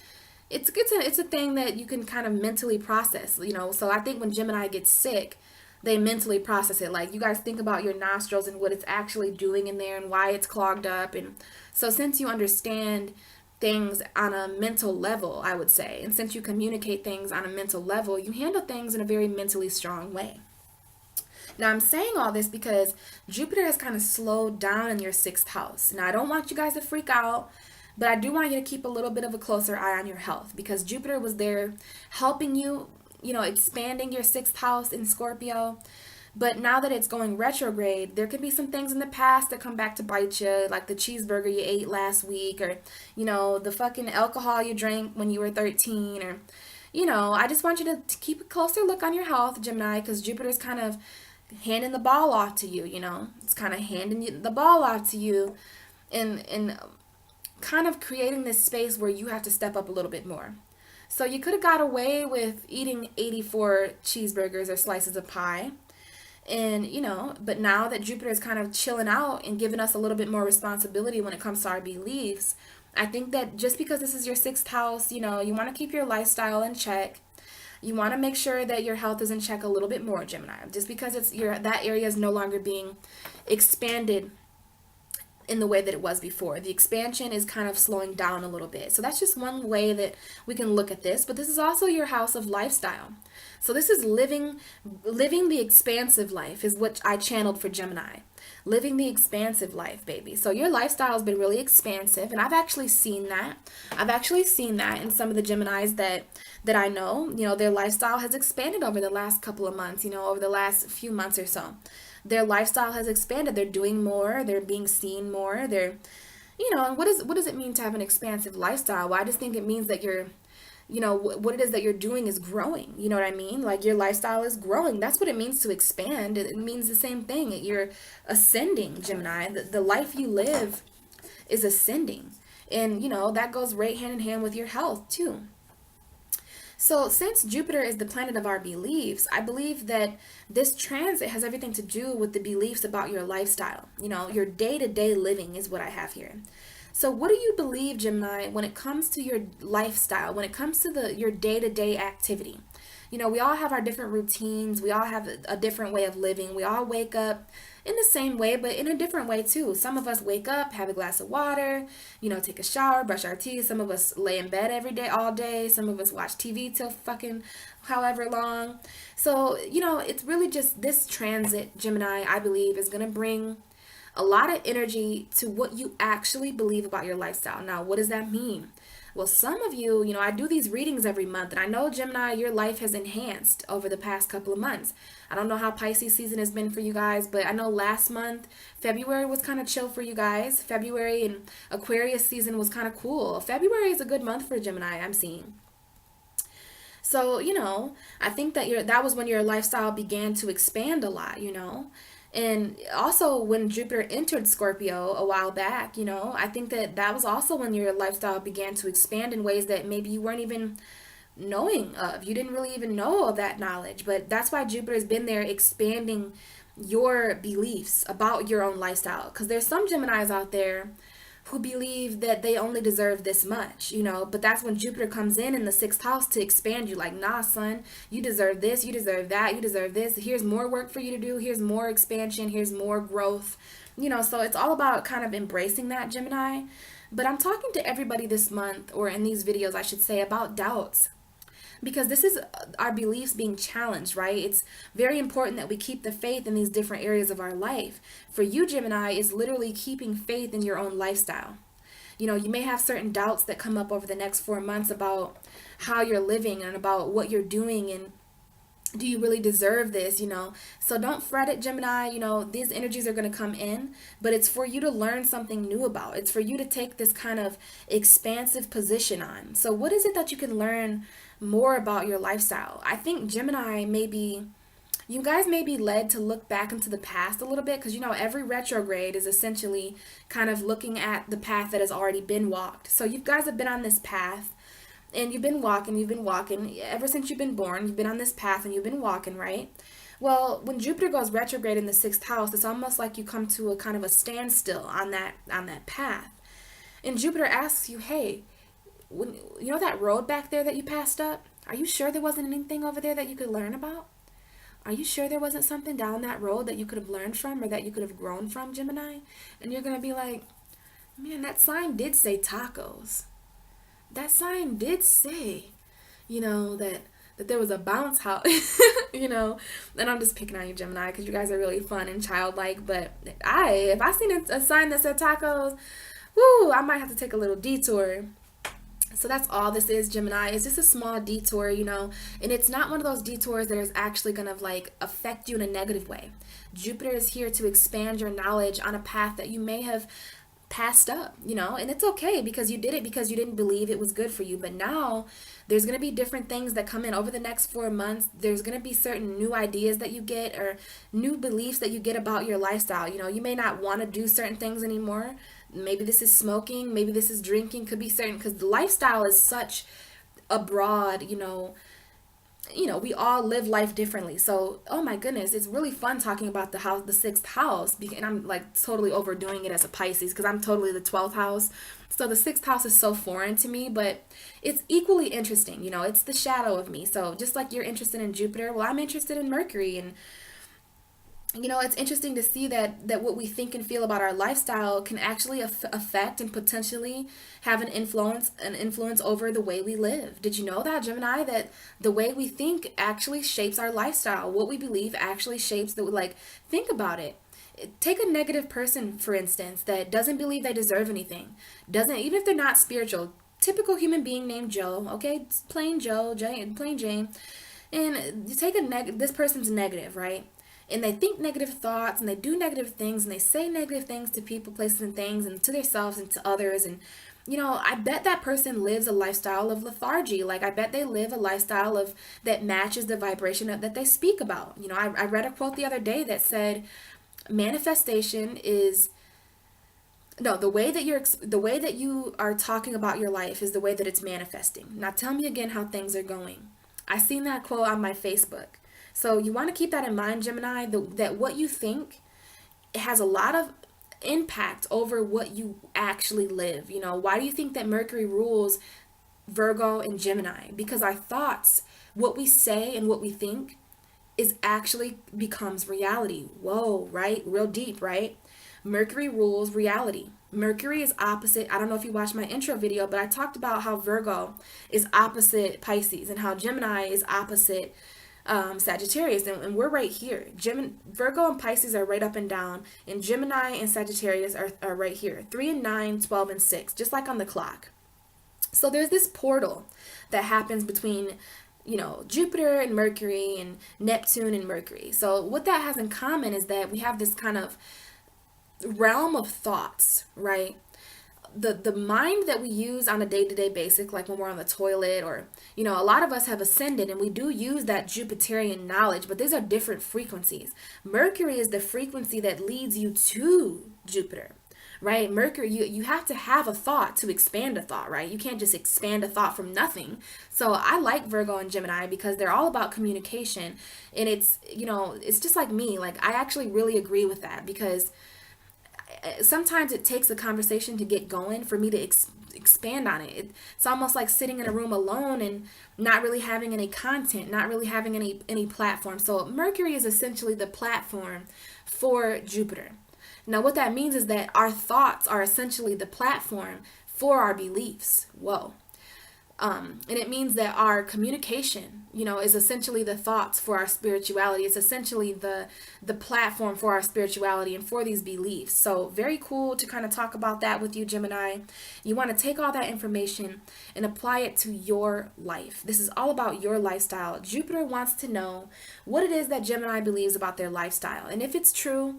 It's a thing that you can kind of mentally process, So I think when Gemini gets sick, they mentally process it. Like you guys think about your nostrils and what it's actually doing in there and why it's clogged up. And so since you understand things on a mental level, I would say, and since you communicate things on a mental level, you handle things in a very mentally strong way. Now I'm saying all this because Jupiter has kind of slowed down in your 6th house. Now I don't want you guys to freak out, but I do want you to keep a little bit of a closer eye on your health, because Jupiter was there helping you, expanding your 6th house in Scorpio. But now that it's going retrograde, there could be some things in the past that come back to bite you, like the cheeseburger you ate last week, or, the fucking alcohol you drank when you were 13, or, I just want you to keep a closer look on your health, Gemini, because Jupiter's kind of handing the ball off to you, It's kind of handing the ball off to you and kind of creating this space where you have to step up a little bit more. So you could have got away with eating 84 cheeseburgers or slices of pie. And, but now that Jupiter is kind of chilling out and giving us a little bit more responsibility when it comes to our beliefs, I think that just because this is your 6th house, you want to keep your lifestyle in check. You want to make sure that your health is in check a little bit more, Gemini. Just because that area is no longer being expanded in the way that it was before. The expansion is kind of slowing down a little bit. So that's just one way that we can look at this. But this is also your house of lifestyle. So this is living the expansive life is what I channeled for Gemini. Living the expansive life, baby. So your lifestyle has been really expansive, and I've actually seen that. I've actually seen that in some of the Geminis that I know. Their lifestyle has expanded over the last couple of months, over the last few months or so. Their lifestyle has expanded. They're doing more. They're being seen more. They're, And what does it mean to have an expansive lifestyle? Well, I just think it means that what it is that you're doing is growing. You know what I mean? Like your lifestyle is growing. That's what it means to expand. It means the same thing. You're ascending, Gemini. The life you live is ascending. And, that goes right hand in hand with your health too. So, since Jupiter is the planet of our beliefs, I believe that this transit has everything to do with the beliefs about your lifestyle. Your day to day living is what I have here. So, what do you believe, Gemini, when it comes to your lifestyle, when it comes to your day to day activity? We all have our different routines. We all have a different way of living. We all wake up in the same way, but in a different way too. Some of us wake up, have a glass of water, take a shower, brush our teeth. Some of us lay in bed every day, all day. Some of us watch TV till fucking however long. So, it's really just this transit, Gemini, I believe, is going to bring a lot of energy to what you actually believe about your lifestyle. Now, what does that mean? Well, some of you, I do these readings every month, and I know, Gemini, your life has enhanced over the past couple of months. I don't know how Pisces season has been for you guys, but I know last month, February was kind of chill for you guys. February and Aquarius season was kind of cool. February is a good month for Gemini, I'm seeing. So, I think that was when your lifestyle began to expand a lot. And also when Jupiter entered Scorpio a while back, I think that was also when your lifestyle began to expand in ways that maybe you weren't even knowing of. You didn't really even know of that knowledge. But that's why Jupiter has been there expanding your beliefs about your own lifestyle. Because there's some Geminis out there who believe that they only deserve this much, but that's when Jupiter comes in the sixth house to expand you. Like, nah, son, you deserve this, you deserve that, you deserve this. Here's more work for you to do. Here's more expansion. Here's more growth. So it's all about kind of embracing that, Gemini. But I'm talking to everybody this month, or in these videos, I should say, about doubts. Because this is our beliefs being challenged, right? It's very important that we keep the faith in these different areas of our life. For you, Gemini, is literally keeping faith in your own lifestyle. You may have certain doubts that come up over the next 4 months about how you're living and about what you're doing, and do you really deserve this? So don't fret it, Gemini. These energies are going to come in, but it's for you to learn something new about. It's for you to take this kind of expansive position on. So what is it that you can learn more about your lifestyle? I think Gemini, you guys may be led to look back into the past a little bit, because every retrograde is essentially kind of looking at the path that has already been walked. So you guys have been on this path, and you've been walking ever since you've been born. You've been on this path and you've been walking, right? Well, when Jupiter goes retrograde in the sixth house, it's almost like you come to a kind of a standstill on that path. And Jupiter asks you, hey, that road back there that you passed up, are you sure there wasn't anything over there that you could learn about? Are you sure there wasn't something down that road that you could have learned from, or that you could have grown from, Gemini? And you're going to be like, man, that sign did say tacos. That sign did say, that there was a bounce house, and I'm just picking on you, Gemini, because you guys are really fun and childlike. But if I seen a sign that said tacos, woo, I might have to take a little detour. So that's all this is, Gemini. It's just a small detour, and it's not one of those detours that is actually going to affect you in a negative way. Jupiter is here to expand your knowledge on a path that you may have passed up, and it's okay, because you did it because you didn't believe it was good for you. But now there's going to be different things that come in over the next 4 months. There's going to be certain new ideas that you get, or new beliefs that you get about your lifestyle. You may not want to do certain things anymore. Maybe this is smoking, maybe this is drinking, could be certain, because the lifestyle is such a broad, we all live life differently. So, oh my goodness, it's really fun talking about the sixth house, and I'm totally overdoing it as a Pisces, because I'm totally the 12th house. So the sixth house is so foreign to me, but it's equally interesting. It's the shadow of me. So just like you're interested in Jupiter, well, I'm interested in Mercury. And it's interesting to see that what we think and feel about our lifestyle can actually affect and potentially have an influence over the way we live. Did you know that, Gemini, that the way we think actually shapes our lifestyle? What we believe actually shapes think about it. Take a negative person, for instance, that doesn't believe they deserve anything. Even if they're not spiritual, typical human being named Joe, okay? Plain Joe, plain Jane. And you take this person's negative, right? and they think negative thoughts and they do negative things and they say negative things to people, places, and things, and to themselves and to others. And I bet that person lives a lifestyle of lethargy. Like, I bet they live a lifestyle of that matches the vibration that they speak about. I read a quote the other day that said, manifestation is no, the way that you are talking about your life is the way that it's manifesting. Now tell me again how things are going. I seen that quote on my Facebook. So you want to keep that in mind, Gemini, that what you think has a lot of impact over what you actually live. Why do you think that Mercury rules Virgo and Gemini? Because our thoughts, what we say and what we think, is actually becomes reality. Whoa, right? Real deep, right? Mercury rules reality. Mercury is opposite. I don't know if you watched my intro video, but I talked about how Virgo is opposite Pisces and how Gemini is opposite Sagittarius. And we're right here. Virgo and Pisces are right up and down, and Gemini and Sagittarius are right here. 3 and 9, 12 and 6, just like on the clock. So there's this portal that happens between Jupiter and Mercury and Neptune and Mercury. So what that has in common is that we have this kind of realm of thoughts, right? The mind that we use on a day-to-day basis, like when we're on the toilet, or a lot of us have ascended and we do use that Jupiterian knowledge, but these are different frequencies. Mercury is the frequency that leads you to Jupiter, right? Mercury, you have to have a thought to expand a thought, right? You can't just expand a thought from nothing. So I like Virgo and Gemini because they're all about communication, and it's just like me. Like, I actually really agree with that, because sometimes it takes a conversation to get going for me to expand on it. It's almost like sitting in a room alone and not really having any content, not really having any platform. So Mercury is essentially the platform for Jupiter. Now what that means is that our thoughts are essentially the platform for our beliefs. Whoa. And it means that our communication, is essentially the thoughts for our spirituality. It's essentially the platform for our spirituality and for these beliefs. So very cool to kind of talk about that with you, Gemini. You want to take all that information and apply it to your life. This is all about your lifestyle. Jupiter wants to know what it is that Gemini believes about their lifestyle, and if it's true.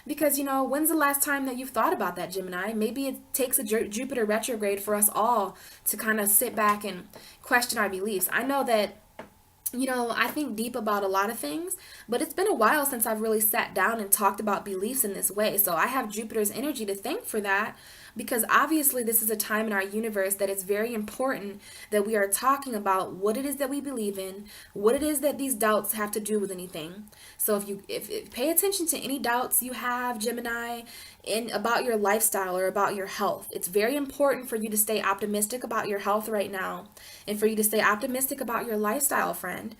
Because, when's the last time that you've thought about that, Gemini? Maybe it takes a Jupiter retrograde for us all to kind of sit back and question our beliefs. I know that, I think deep about a lot of things, but it's been a while since I've really sat down and talked about beliefs in this way. So I have Jupiter's energy to thank for that, because obviously this is a time in our universe that it's very important that we are talking about what it is that we believe in, what it is that these doubts have to do with anything. So if pay attention to any doubts you have, Gemini, about your lifestyle or about your health. It's very important for you to stay optimistic about your health right now, and for you to stay optimistic about your lifestyle, friend,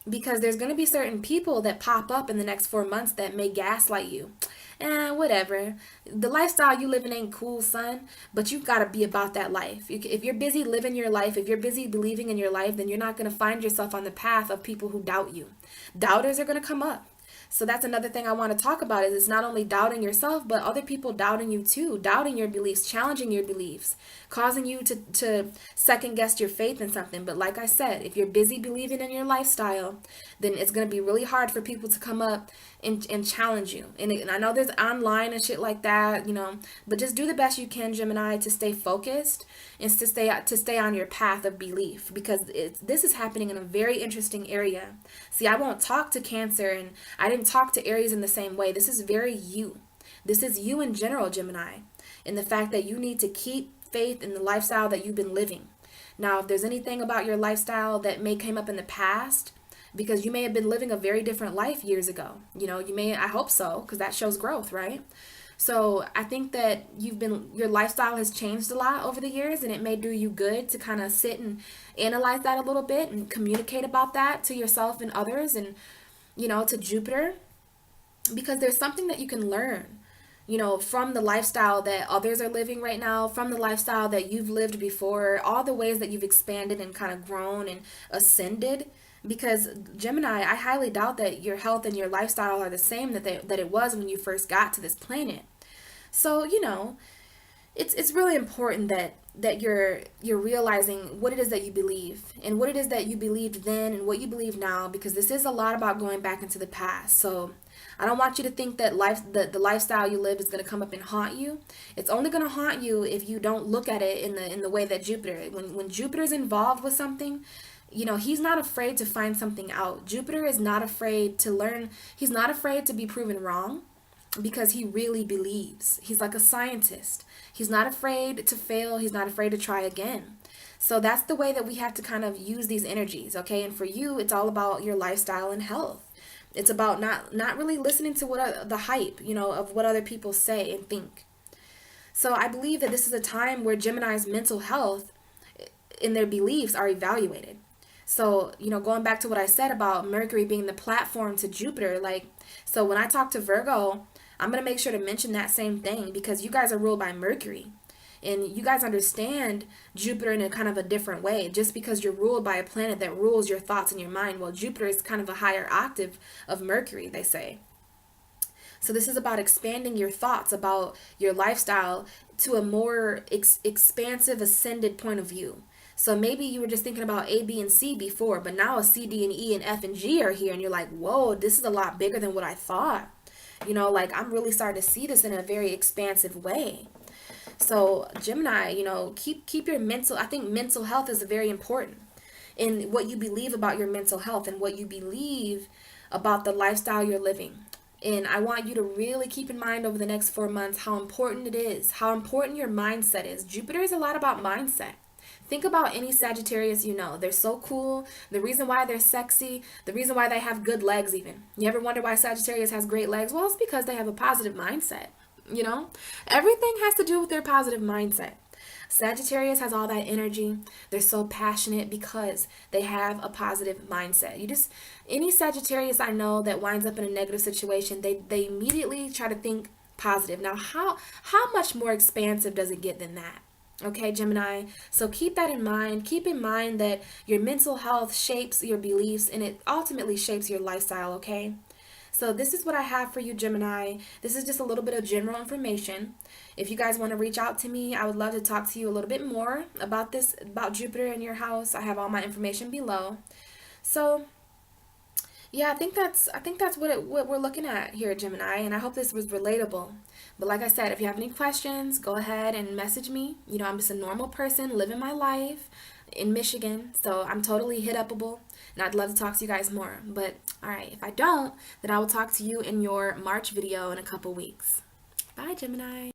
because there's going to be certain people that pop up in the next 4 months that may gaslight you. Whatever. The lifestyle you living ain't cool, son, but you've got to be about that life. If you're busy living your life, if you're busy believing in your life, then you're not going to find yourself on the path of people who doubt you. Doubters are going to come up. So that's another thing I want to talk about, is it's not only doubting yourself, but other people doubting you too, doubting your beliefs, challenging your beliefs, causing you to second guess your faith in something. But like I said, if you're busy believing in your lifestyle, then it's going to be really hard for people to come up and challenge you. And I know there's online and shit like that, but just do the best you can, Gemini, to stay focused and to stay on your path of belief, because this is happening in a very interesting area. See, I won't talk to Cancer, and I didn't talk to Aries in the same way. This is very you. This is you in general, Gemini, and the fact that you need to keep faith in the lifestyle that you've been living. Now, if there's anything about your lifestyle that may came up in the past, because you may have been living a very different life years ago. I hope so, because that shows growth, right? So I think that your lifestyle has changed a lot over the years, and it may do you good to kind of sit and analyze that a little bit and communicate about that to yourself and others, and, to Jupiter, because there's something that you can learn, from the lifestyle that others are living right now, from the lifestyle that you've lived before, all the ways that you've expanded and kind of grown and ascended. Because Gemini, I highly doubt that your health and your lifestyle are the same that it was when you first got to this planet. So, it's really important that you're realizing what it is that you believe and what it is that you believed then and what you believe now, because this is a lot about going back into the past. So I don't want you to think that the lifestyle you live is going to come up and haunt you. It's only going to haunt you if you don't look at it in the way that Jupiter, when Jupiter's involved with something, you know, he's not afraid to find something out. Jupiter is not afraid to learn. He's not afraid to be proven wrong because he really believes. He's like a scientist. He's not afraid to fail. He's not afraid to try again. So that's the way that we have to kind of use these energies, okay? And for you, it's all about your lifestyle and health. It's about not really listening to the hype, you know, of what other people say and think. So I believe that this is a time where Gemini's mental health and their beliefs are evaluated. So, you know, going back to what I said about Mercury being the platform to Jupiter, like, so when I talk to Virgo, I'm going to make sure to mention that same thing, because you guys are ruled by Mercury. And you guys understand Jupiter in a kind of a different way. Just because you're ruled by a planet that rules your thoughts and your mind, well, Jupiter is kind of a higher octave of Mercury, they say. So this is about expanding your thoughts about your lifestyle to a more expansive, ascended point of view. So maybe you were just thinking about A, B, and C before, but now a C, D, and E, and F, and G are here, and you're like, whoa, this is a lot bigger than what I thought. You know, like, I'm really starting to see this in a very expansive way. So Gemini, you know, keep your mental, I think mental health is very important in what you believe about your mental health and what you believe about the lifestyle you're living. And I want you to really keep in mind over the next 4 months how important it is, how important your mindset is. Jupiter is a lot about mindset. Think about any Sagittarius you know. They're so cool. The reason why they're sexy, the reason why they have good legs even. You ever wonder why Sagittarius has great legs? Well, it's because they have a positive mindset, you know? Everything has to do with their positive mindset. Sagittarius has all that energy. They're so passionate because they have a positive mindset. Any Sagittarius I know that winds up in a negative situation, they immediately try to think positive. Now, how much more expansive does it get than that? Okay, Gemini. So keep that in mind. Keep in mind that your mental health shapes your beliefs and it ultimately shapes your lifestyle, okay? So this is what I have for you, Gemini. This is just a little bit of general information. If you guys want to reach out to me, I would love to talk to you a little bit more about this, about Jupiter in your house. I have all my information below. So yeah, I think that's what we're looking at here, Gemini, and I hope this was relatable. But like I said, if you have any questions, go ahead and message me. You know, I'm just a normal person living my life in Michigan, so I'm totally hit upable, and I'd love to talk to you guys more. But all right, if I don't, then I will talk to you in your March video in a couple weeks. Bye, Gemini.